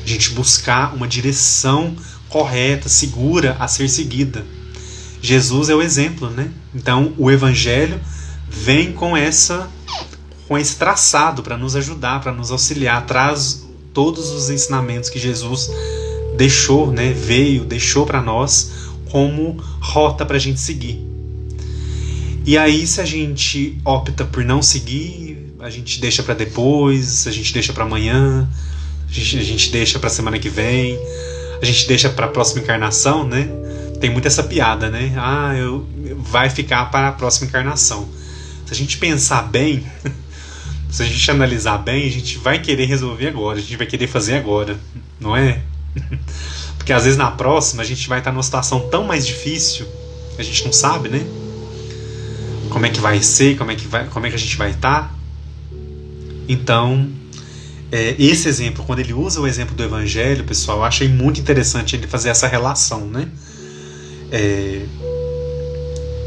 a gente buscar uma direção correta, segura a ser seguida. Jesus é o exemplo, né? Então o Evangelho vem com esse traçado para nos ajudar, para nos auxiliar, traz todos os ensinamentos que Jesus deixou, né? Deixou para nós como rota para a gente seguir. E aí, se a gente opta por não seguir, a gente deixa para depois, a gente deixa para amanhã, a gente deixa para semana que vem, a gente deixa para a próxima encarnação, né? Tem muito essa piada, né? Vai ficar para a próxima encarnação. Se a gente pensar bem, se a gente analisar bem, a gente vai querer resolver agora, a gente vai querer fazer agora, não é? Porque às vezes na próxima a gente vai estar numa situação tão mais difícil, a gente não sabe, né? Como é que vai ser, como é que a gente vai estar. Então, esse exemplo, quando ele usa o exemplo do Evangelho, pessoal, eu achei muito interessante ele fazer essa relação, né?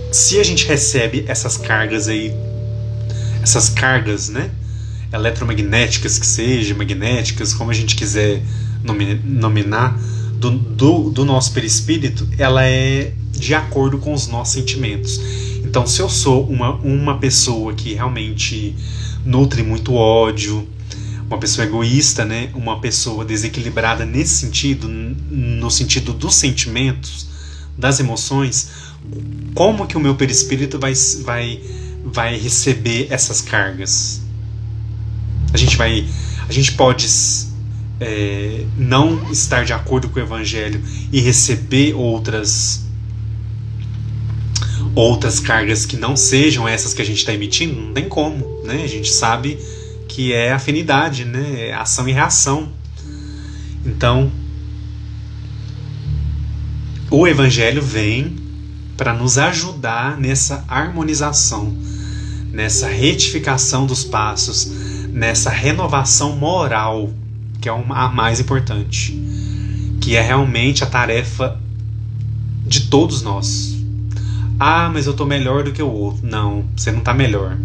Se a gente recebe essas cargas aí, né, eletromagnéticas que seja, magnéticas, como a gente quiser nominar, do nosso perispírito, ela é de acordo com os nossos sentimentos. Então, se eu sou uma pessoa que realmente nutre muito ódio, uma pessoa egoísta, né, uma pessoa desequilibrada nesse sentido, no sentido dos sentimentos, das emoções, como que o meu perispírito vai receber essas cargas? A gente pode não estar de acordo com o Evangelho e receber outras cargas que não sejam essas que a gente está emitindo? Não tem como, né? A gente sabe que é afinidade, né? É ação e reação. Então, o Evangelho vem para nos ajudar nessa harmonização, nessa retificação dos passos, nessa renovação moral, que é a mais importante, que é realmente a tarefa de todos nós. Mas eu estou melhor do que o outro. Não, você não está melhor.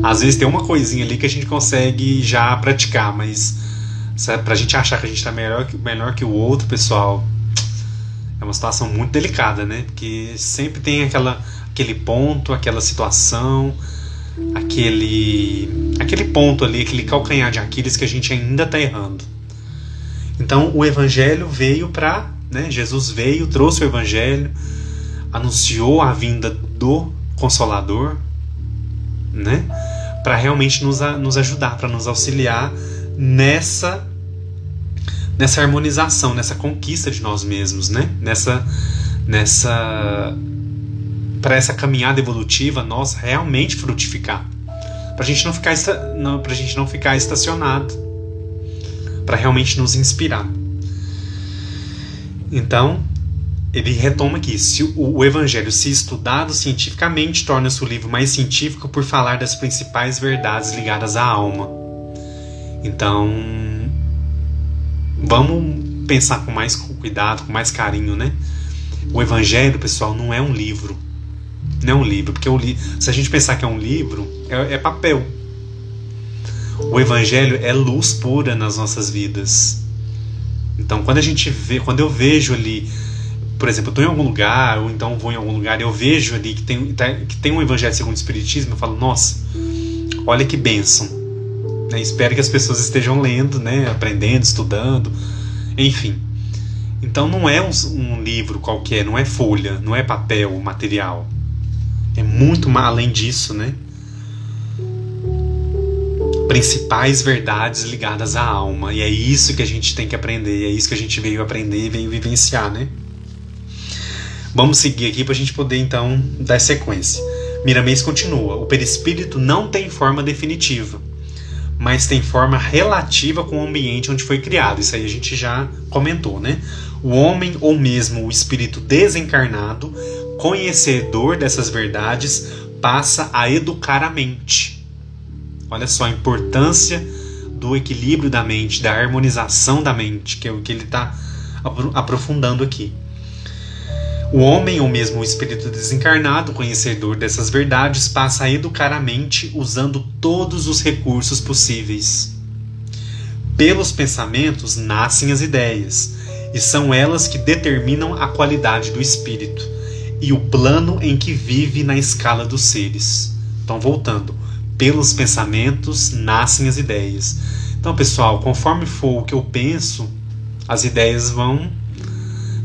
Às vezes tem uma coisinha ali que a gente consegue já praticar, mas pra gente achar que a gente está melhor que o outro, pessoal, é uma situação muito delicada, né? Porque sempre tem aquele ponto, aquela situação, aquele ponto ali, aquele calcanhar de Aquiles que a gente ainda está errando. Então o Evangelho veio para, né, Jesus veio, trouxe o Evangelho, anunciou a vinda do Consolador, né, para realmente nos ajudar, para nos auxiliar nessa harmonização, nessa conquista de nós mesmos, né, para essa caminhada evolutiva nossa realmente frutificar, para a gente não ficar estacionado, para realmente nos inspirar. Então ele retoma aqui: se o Evangelho, se estudado cientificamente, torna-se o livro mais científico por falar das principais verdades ligadas à alma. Então vamos pensar com mais cuidado, com mais carinho, né? O Evangelho, pessoal, não é um livro. Não é um livro, porque se a gente pensar que é um livro, é papel. O Evangelho é luz pura nas nossas vidas. Então, quando eu vejo ali, por exemplo, eu estou em algum lugar, ou então vou em algum lugar, e eu vejo ali que tem um Evangelho segundo o Espiritismo, eu falo, nossa, olha que bênção. Né? Espero que as pessoas estejam lendo, né? Aprendendo, estudando, enfim. Então não é um livro qualquer, não é folha, não é papel, material. É muito além disso, né? Principais verdades ligadas à alma. E é isso que a gente tem que aprender, é isso que a gente veio aprender e veio vivenciar, né? Vamos seguir aqui para a gente poder, então, dar sequência. Miramês continua: o perispírito não tem forma definitiva, mas tem forma relativa com o ambiente onde foi criado. Isso aí a gente já comentou, né? O homem, ou mesmo o espírito desencarnado, conhecedor dessas verdades, passa a educar a mente. Olha só a importância do equilíbrio da mente, da harmonização da mente, que é o que ele está aprofundando aqui. O homem, ou mesmo o espírito desencarnado, conhecedor dessas verdades, passa a educar a mente usando todos os recursos possíveis. Pelos pensamentos nascem as ideias, e são elas que determinam a qualidade do espírito e o plano em que vive na escala dos seres. Então, voltando, pelos pensamentos nascem as ideias. Então, pessoal, conforme for o que eu penso, as ideias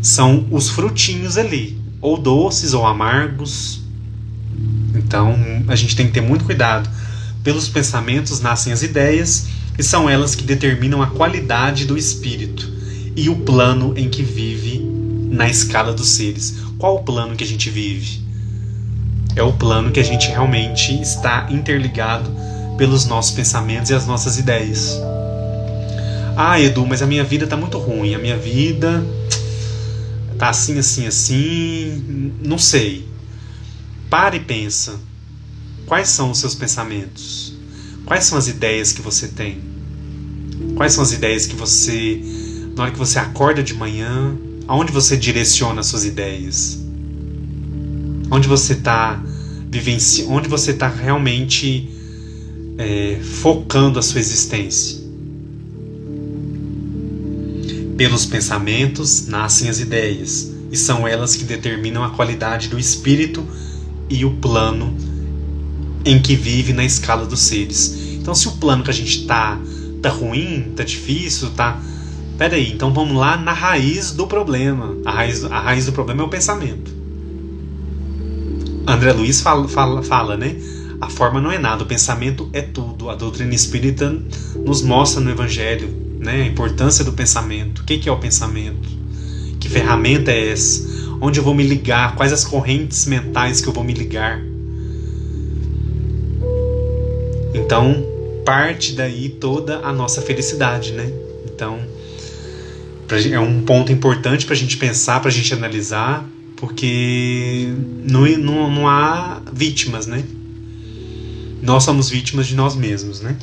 são os frutinhos ali, ou doces ou amargos. Então a gente tem que ter muito cuidado. Pelos pensamentos nascem as ideias, e são elas que determinam a qualidade do espírito e o plano em que vive na escala dos seres. Qual o plano que a gente vive? É o plano que a gente realmente está interligado pelos nossos pensamentos e as nossas ideias. Ah, Edu, mas a minha vida está muito ruim, a minha vida tá assim, assim, assim, não sei. Para e pensa. Quais são os seus pensamentos? Quais são as ideias que você tem? Quais são as ideias que você, na hora que você acorda de manhã, aonde você direciona as suas ideias? Onde você está vivenciando, onde você está realmente focando a sua existência? Pelos pensamentos nascem as ideias, e são elas que determinam a qualidade do espírito e o plano em que vive na escala dos seres. Então, se o plano que a gente tá ruim, tá difícil, peraí, então vamos lá na raiz do problema. A raiz do problema é o pensamento. André Luiz fala, né? A forma não é nada, o pensamento é tudo. A doutrina espírita nos mostra no Evangelho, né, a importância do pensamento. O que é o pensamento? Que ferramenta é essa? Onde eu vou me ligar? Quais as correntes mentais que eu vou me ligar? Então, parte daí toda a nossa felicidade, né? Então, é um ponto importante para a gente pensar, para a gente analisar, porque não há vítimas, né? Nós somos vítimas de nós mesmos, né?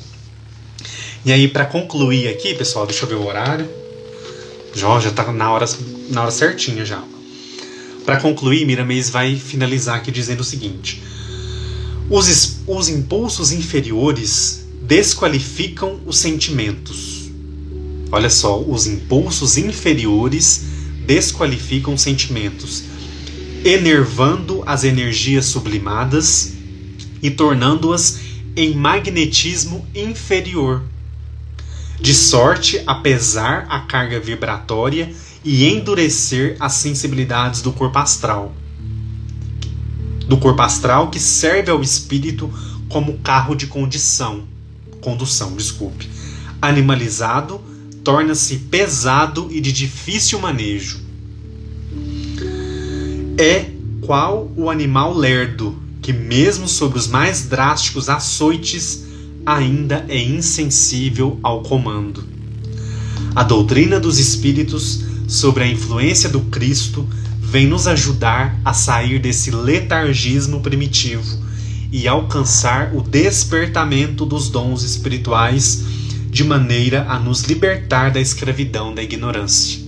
E aí, para concluir aqui, pessoal, deixa eu ver o horário. Já está na hora certinha já. Para concluir, Miramês vai finalizar aqui dizendo o seguinte: os impulsos inferiores desqualificam os sentimentos. Olha só, os impulsos inferiores desqualificam os sentimentos enervando as energias sublimadas e tornando-as em magnetismo inferior, de sorte a pesar a carga vibratória e endurecer as sensibilidades do corpo astral. Que serve ao espírito como carro de condução. Animalizado, torna-se pesado e de difícil manejo. É qual o animal lerdo, que mesmo sob os mais drásticos açoites, ainda é insensível ao comando. A doutrina dos espíritos sobre a influência do Cristo vem nos ajudar a sair desse letargismo primitivo e alcançar o despertamento dos dons espirituais, de maneira a nos libertar da escravidão da ignorância.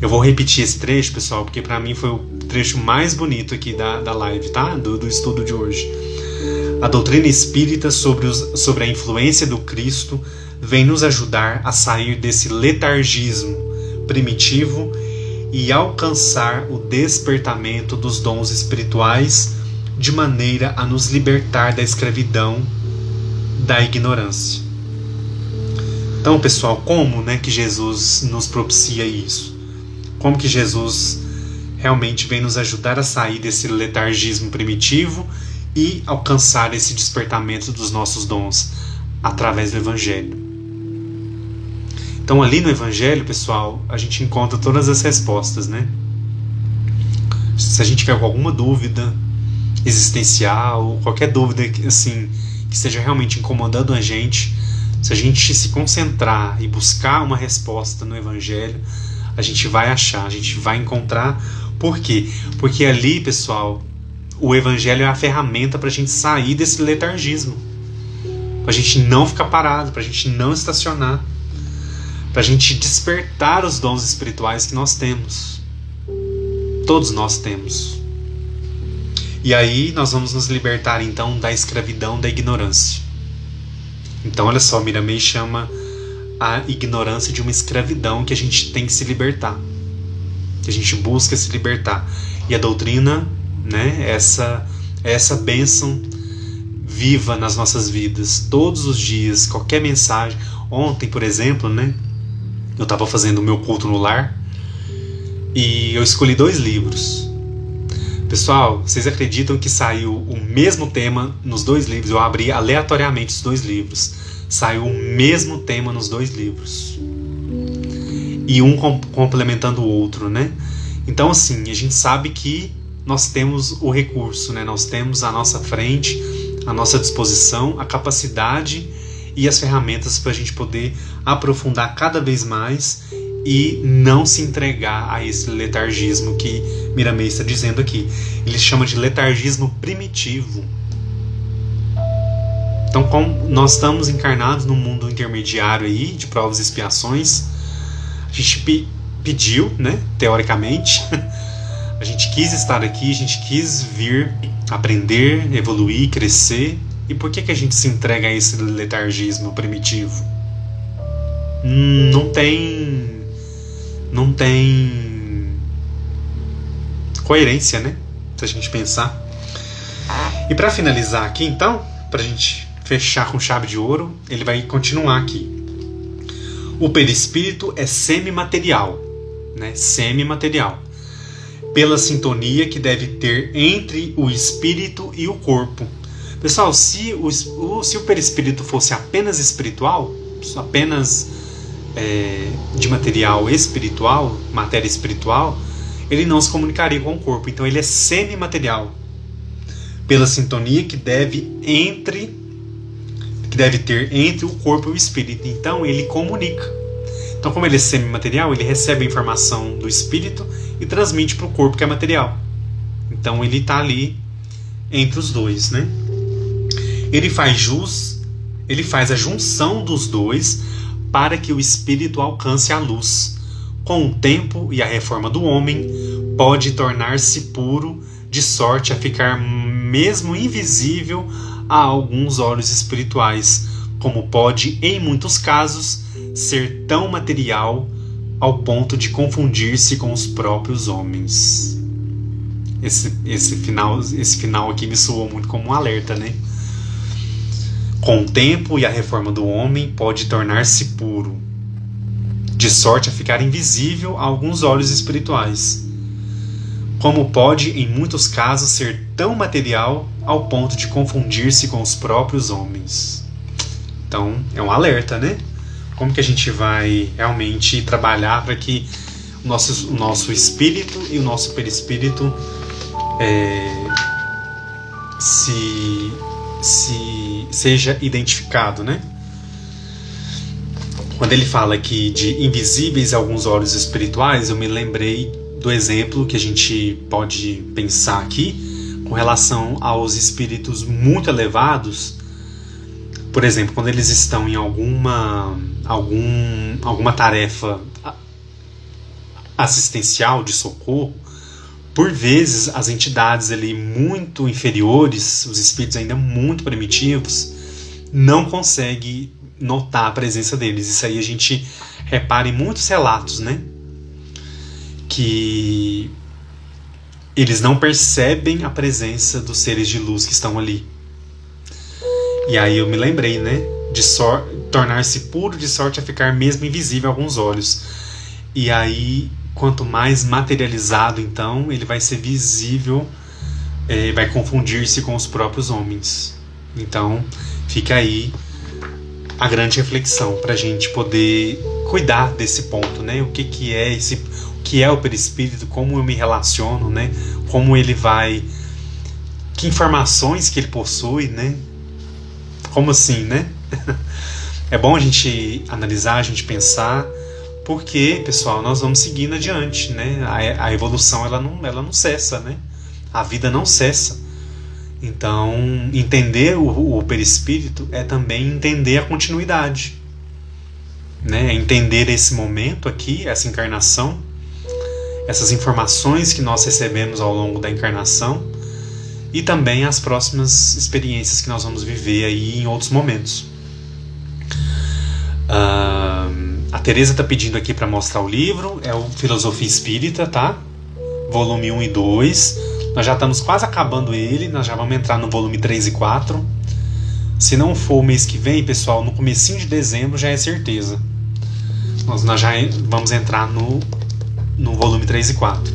Eu vou repetir esse trecho, pessoal, porque para mim foi o trecho mais bonito aqui da live, tá? Do estudo de hoje. A doutrina espírita sobre a influência do Cristo vem nos ajudar a sair desse letargismo primitivo e alcançar o despertamento dos dons espirituais, de maneira a nos libertar da escravidão da ignorância. Então, pessoal, como, que Jesus nos propicia isso? Como que Jesus realmente vem nos ajudar a sair desse letargismo primitivo e alcançar esse despertamento dos nossos dons através do Evangelho? Então, ali no Evangelho, pessoal, a gente encontra todas as respostas, Se a gente tiver com alguma dúvida existencial, qualquer dúvida assim, que esteja realmente incomodando a gente, se a gente se concentrar e buscar uma resposta no Evangelho, a gente vai achar, a gente vai encontrar. Por quê? Porque ali, pessoal, o Evangelho é a ferramenta para a gente sair desse letargismo, para a gente não ficar parado, para a gente não estacionar, para a gente despertar os dons espirituais que nós temos. Todos nós temos. E aí nós vamos nos libertar então da escravidão da ignorância. Então olha só, Miramei chama a ignorância de uma escravidão que a gente tem que se libertar, que a gente busca se libertar. E a doutrina, essa bênção viva nas nossas vidas, todos os dias, qualquer mensagem. Ontem, por exemplo, eu estava fazendo o meu culto no lar e eu escolhi 2 livros. Pessoal, vocês acreditam que saiu o mesmo tema nos 2 livros? Eu abri aleatoriamente os 2 livros. Saiu o mesmo tema nos 2 livros. E um complementando o outro, Então, assim, a gente sabe que nós temos o recurso, Nós temos à nossa frente, à nossa disposição, a capacidade e as ferramentas para a gente poder aprofundar cada vez mais e não se entregar a esse letargismo que Miramei está dizendo aqui. Ele chama de letargismo primitivo. Então, como nós estamos encarnados num mundo intermediário aí, de provas e expiações, a gente pediu, teoricamente, a gente quis estar aqui, a gente quis vir aprender, evoluir, crescer. E por que a gente se entrega a esse letargismo primitivo? Não tem coerência, se a gente pensar. E para finalizar aqui, então, para a gente fechar com chave de ouro, ele vai continuar aqui. O perispírito é semimaterial, semimaterial, pela sintonia que deve ter entre o espírito e o corpo. Pessoal, se o perispírito fosse apenas espiritual, apenas de material espiritual, matéria espiritual, ele não se comunicaria com o corpo. Então ele é semimaterial, pela sintonia que deve ter entre o corpo e o espírito. Então ele comunica. Então, como ele é semimaterial, ele recebe a informação do espírito e transmite para o corpo, que é material. Então ele está ali entre os dois, Ele faz a junção dos dois para que o espírito alcance a luz. Com o tempo e a reforma do homem, pode tornar-se puro, de sorte a ficar mesmo invisível a alguns olhos espirituais, como pode, em muitos casos, ser tão material ao ponto de confundir-se com os próprios homens. Esse final aqui me soou muito como um alerta, né? Com o tempo e a reforma do homem pode tornar-se puro, de sorte a ficar invisível a alguns olhos espirituais, como pode, em muitos casos, ser tão material ao ponto de confundir-se com os próprios homens. Então, é um alerta, né? Como que a gente vai realmente trabalhar para que o nosso espírito e o nosso perispírito seja identificado, né? Quando ele fala aqui de invisíveis a alguns olhos espirituais, eu me lembrei do exemplo que a gente pode pensar aqui com relação aos espíritos muito elevados. Por exemplo, quando eles estão em alguma tarefa assistencial de socorro, por vezes as entidades ali muito inferiores, os espíritos ainda muito primitivos, não conseguem notar a presença deles. Isso aí a gente repara em muitos relatos, né? Que eles não percebem a presença dos seres de luz que estão ali. E aí eu me lembrei, né? De tornar-se puro de sorte a ficar mesmo invisível a alguns olhos. E aí, quanto mais materializado, então, ele vai ser visível, vai confundir-se com os próprios homens. Então, fica aí a grande reflexão para a gente poder cuidar desse ponto, né? O que é o perispírito, como eu me relaciono, né? Como ele vai, que informações que ele possui, né? Como assim, né? É bom a gente analisar, a gente pensar, porque, pessoal, nós vamos seguindo adiante, né? A evolução ela não cessa, né? A vida não cessa. Então, entender o perispírito é também entender a continuidade, né? É entender esse momento aqui, essa encarnação, essas informações que nós recebemos ao longo da encarnação e também as próximas experiências que nós vamos viver aí em outros momentos. A Tereza está pedindo aqui para mostrar o livro, é o Filosofia Espírita, tá? Volume 1 e 2. Nós já estamos quase acabando ele, nós já vamos entrar no volume 3 e 4. Se não for o mês que vem, pessoal, no comecinho de dezembro já é certeza. Nós já vamos entrar no volume 3 e 4.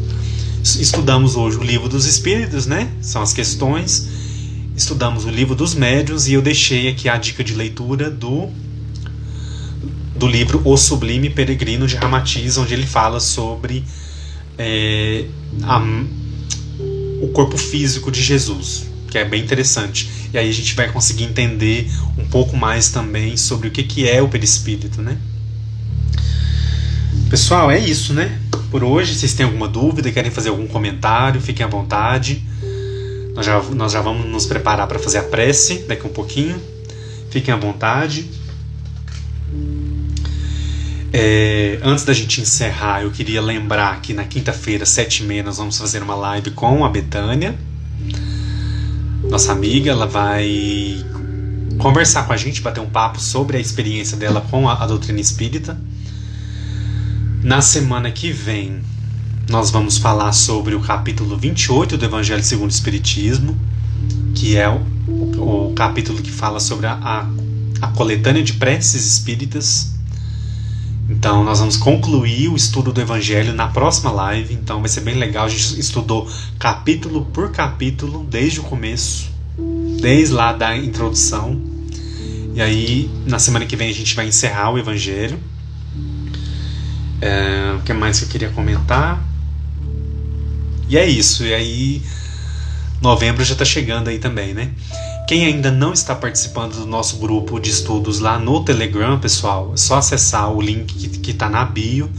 Estudamos hoje o Livro dos Espíritos, né? São as questões. Estudamos o Livro dos Médiuns e eu deixei aqui a dica de leitura do livro O Sublime Peregrino de Ramatiz, onde ele fala sobre o corpo físico de Jesus, que é bem interessante. E aí a gente vai conseguir entender um pouco mais também sobre o que é o perispírito, né? Pessoal, é isso, né? Por hoje, se vocês têm alguma dúvida, querem fazer algum comentário, fiquem à vontade. Nós já vamos nos preparar para fazer a prece daqui a um pouquinho. Fiquem à vontade. Antes da gente encerrar, eu queria lembrar que na quinta-feira, 7h30, nós vamos fazer uma live com a Betânia, nossa amiga. Ela vai conversar com a gente, bater um papo sobre a experiência dela com a doutrina espírita. Na semana que vem, nós vamos falar sobre o capítulo 28 do Evangelho segundo o Espiritismo, que é o capítulo que fala sobre a coletânea de preces espíritas. Então, nós vamos concluir o estudo do Evangelho na próxima live. Então, vai ser bem legal. A gente estudou capítulo por capítulo, desde o começo, desde lá da introdução. E aí, na semana que vem, a gente vai encerrar o Evangelho. O que mais que eu queria comentar? E é isso. E aí, novembro já está chegando aí também, né? Quem ainda não está participando do nosso grupo de estudos lá no Telegram, pessoal, é só acessar o link que está na bio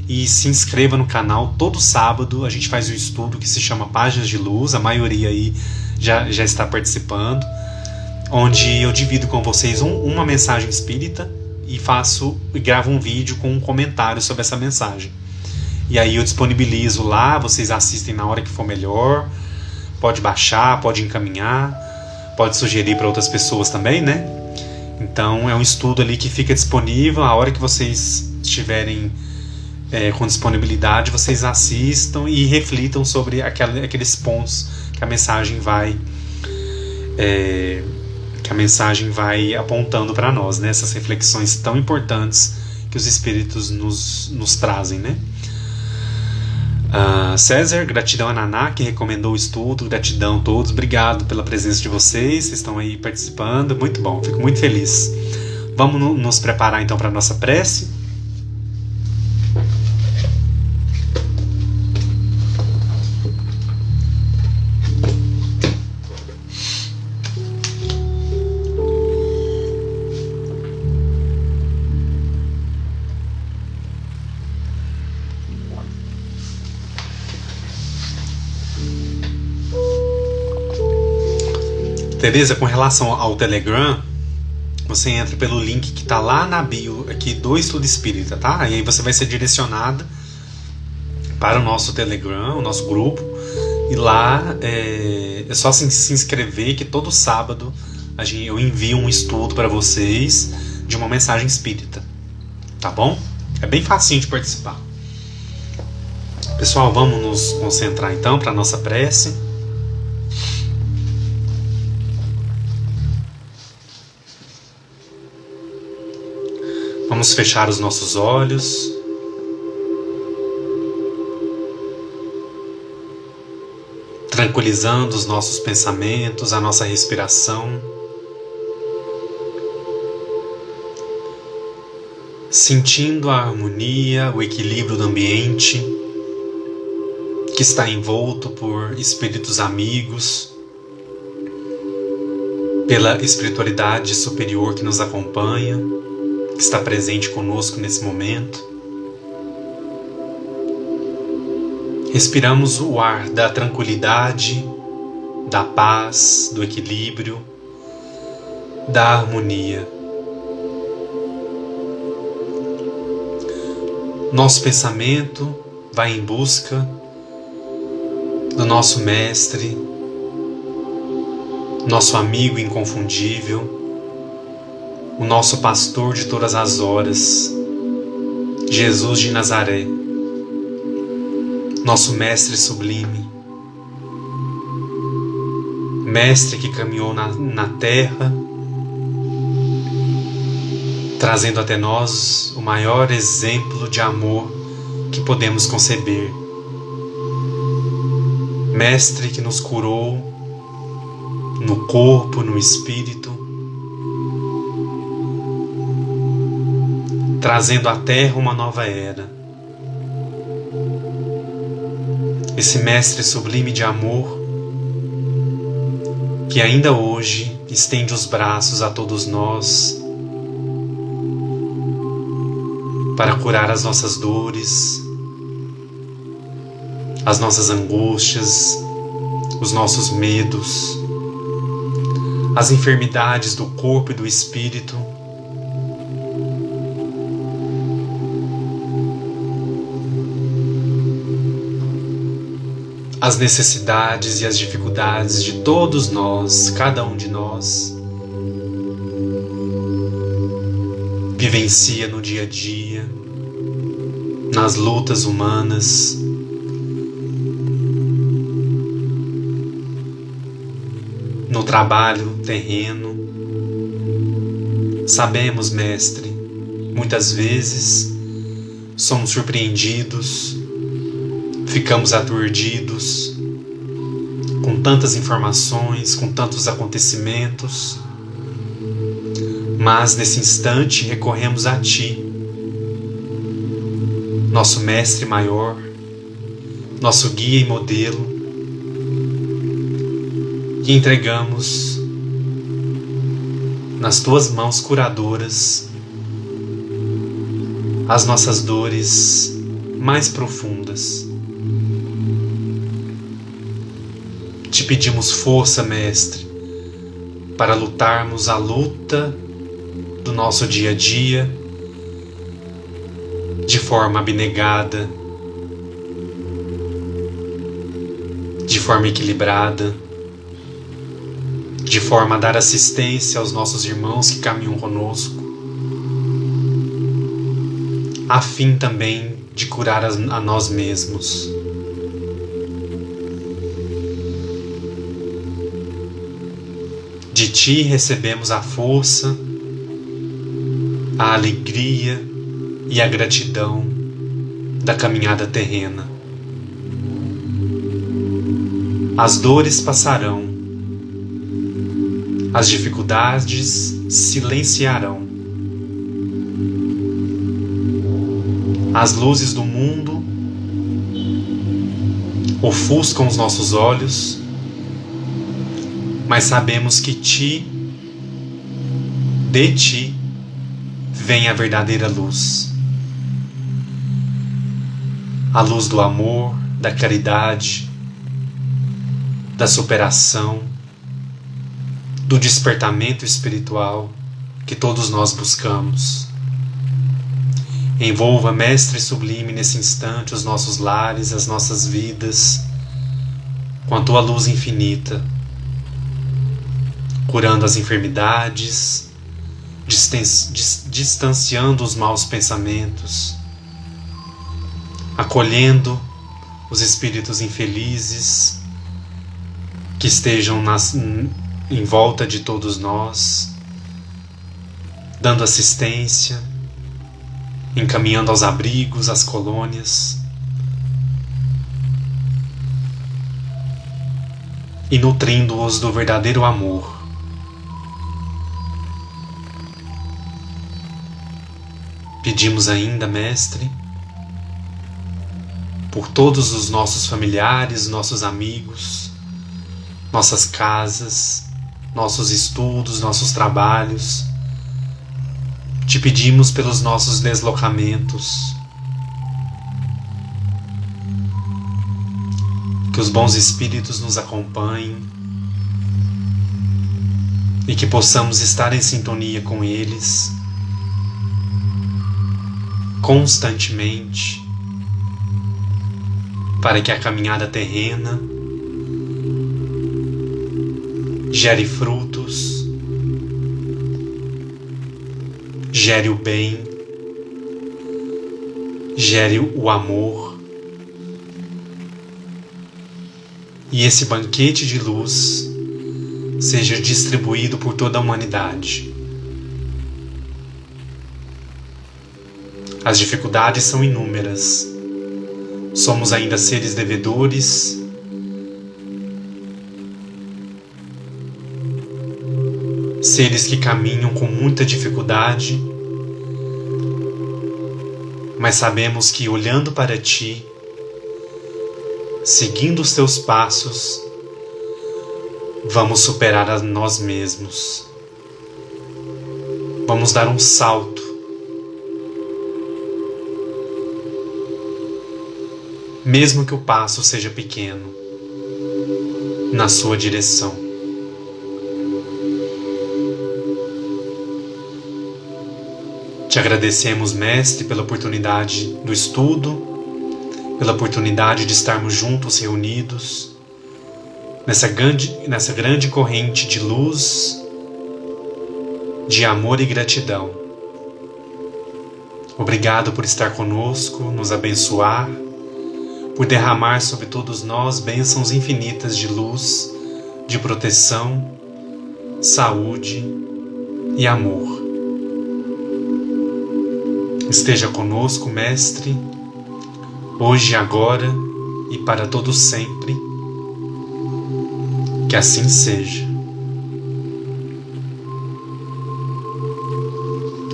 e se inscreva no canal. Todo sábado a gente faz um estudo que se chama Páginas de Luz, a maioria aí já está participando, onde eu divido com vocês uma mensagem espírita e gravo um vídeo com um comentário sobre essa mensagem. E aí eu disponibilizo lá, vocês assistem na hora que for melhor, pode baixar, pode encaminhar, pode sugerir para outras pessoas também, né? Então é um estudo ali que fica disponível a hora que vocês estiverem com disponibilidade, vocês assistam e reflitam sobre aqueles pontos que a mensagem vai apontando para nós, né? Essas reflexões tão importantes que os Espíritos nos trazem, né? César, gratidão a Naná, que recomendou o estudo, gratidão a todos, obrigado pela presença de vocês estão aí participando, muito bom, fico muito feliz. Vamos nos preparar então para a nossa prece. Tereza, com relação ao Telegram, você entra pelo link que está lá na bio aqui do Estudo Espírita, tá? E aí você vai ser direcionado para o nosso Telegram, o nosso grupo, e lá é só se inscrever, que todo sábado eu envio um estudo para vocês de uma mensagem espírita, tá bom? É bem facinho de participar. Pessoal, vamos nos concentrar então para a nossa prece. Vamos fechar os nossos olhos. Tranquilizando os nossos pensamentos, a nossa respiração. Sentindo a harmonia, o equilíbrio do ambiente, que está envolto por espíritos amigos, pela espiritualidade superior que nos acompanha, que está presente conosco nesse momento. Respiramos o ar da tranquilidade, da paz, do equilíbrio, da harmonia. Nosso pensamento vai em busca do nosso mestre, nosso amigo inconfundível, o nosso pastor de todas as horas, Jesus de Nazaré, nosso mestre sublime, mestre que caminhou na terra, trazendo até nós o maior exemplo de amor que podemos conceber, mestre que nos curou no corpo, no espírito, trazendo à Terra uma nova era. Esse mestre sublime de amor, que ainda hoje estende os braços a todos nós, para curar as nossas dores, as nossas angústias, os nossos medos, as enfermidades do corpo e do espírito, as necessidades e as dificuldades de todos nós, cada um de nós, vivencia no dia a dia, nas lutas humanas, no trabalho terreno. Sabemos, mestre, muitas vezes somos surpreendidos, ficamos aturdidos com tantas informações, com tantos acontecimentos, mas nesse instante recorremos a Ti, nosso mestre maior, nosso guia e modelo, e entregamos nas Tuas mãos curadoras as nossas dores mais profundas. Te pedimos força, mestre, para lutarmos a luta do nosso dia a dia de forma abnegada, de forma equilibrada, de forma a dar assistência aos nossos irmãos que caminham conosco, a fim também de curar a nós mesmos. De Ti recebemos a força, a alegria e a gratidão da caminhada terrena. As dores passarão, as dificuldades silenciarão. As luzes do mundo ofuscam os nossos olhos, mas sabemos que de Ti, vem a verdadeira luz. A luz do amor, da caridade, da superação, do despertamento espiritual que todos nós buscamos. Envolva, Mestre Sublime, nesse instante os nossos lares, as nossas vidas, com a Tua luz infinita, curando as enfermidades, distanciando os maus pensamentos, acolhendo os espíritos infelizes que estejam em volta de todos nós, dando assistência, encaminhando aos abrigos, às colônias, e nutrindo-os do verdadeiro amor. Pedimos ainda, Mestre, por todos os nossos familiares, nossos amigos, nossas casas, nossos estudos, nossos trabalhos. Te pedimos pelos nossos deslocamentos, que os bons espíritos nos acompanhem e que possamos estar em sintonia com eles constantemente, para que a caminhada terrena gere frutos, gere o bem, gere o amor, e esse banquete de luz seja distribuído por toda a humanidade. As dificuldades são inúmeras. Somos ainda seres devedores, seres que caminham com muita dificuldade, mas sabemos que olhando para Ti, seguindo os Teus passos, vamos superar a nós mesmos. Vamos dar um salto. Mesmo que o passo seja pequeno, na Sua direção. Te agradecemos, Mestre, pela oportunidade do estudo, pela oportunidade de estarmos juntos, reunidos, nessa grande corrente de luz, de amor e gratidão. Obrigado por estar conosco, nos abençoar, por derramar sobre todos nós bênçãos infinitas de luz, de proteção, saúde e amor. Esteja conosco, Mestre, hoje e agora e para todo sempre. Que assim seja.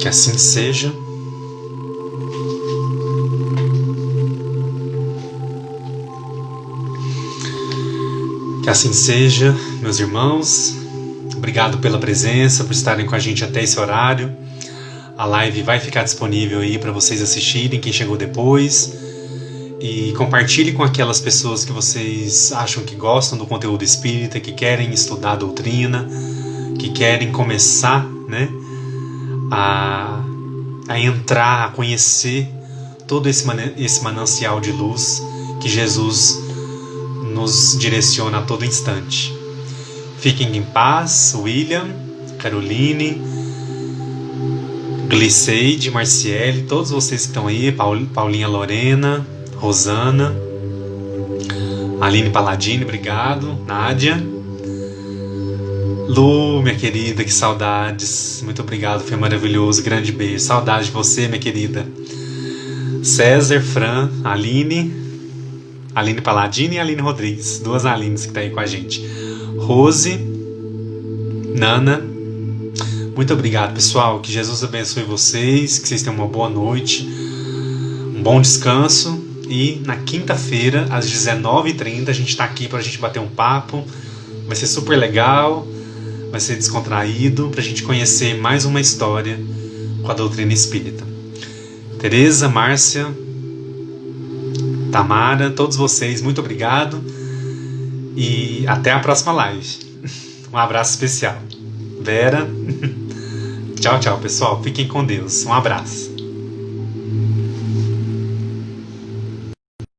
Que assim seja. Que assim seja, meus irmãos. Obrigado pela presença, por estarem com a gente até esse horário. A live vai ficar disponível aí para vocês assistirem, quem chegou depois. E compartilhe com aquelas pessoas que vocês acham que gostam do conteúdo espírita, que querem estudar a doutrina, que querem começar, né, a entrar, a conhecer todo esse manancial de luz que Jesus nos direciona a todo instante. Fiquem em paz, William, Caroline, Gliceide, Marciele, todos vocês que estão aí, Paulinha Lorena, Rosana, Aline Paladini, obrigado, Nádia, Lu, minha querida, que saudades, muito obrigado, foi maravilhoso, grande beijo, saudade de você, minha querida. César, Fran, Aline Paladini e Aline Rodrigues, duas Alines que tá aí com a gente. Rose, Nana, muito obrigado, pessoal, que Jesus abençoe vocês, que vocês tenham uma boa noite, um bom descanso, e na quinta-feira, às 19h30, a gente tá aqui pra gente bater um papo, vai ser super legal, vai ser descontraído, pra gente conhecer mais uma história com a doutrina espírita. Tereza, Márcia, Tamara, todos vocês, muito obrigado e até a próxima live. Um abraço especial. Vera, tchau, pessoal, fiquem com Deus, um abraço.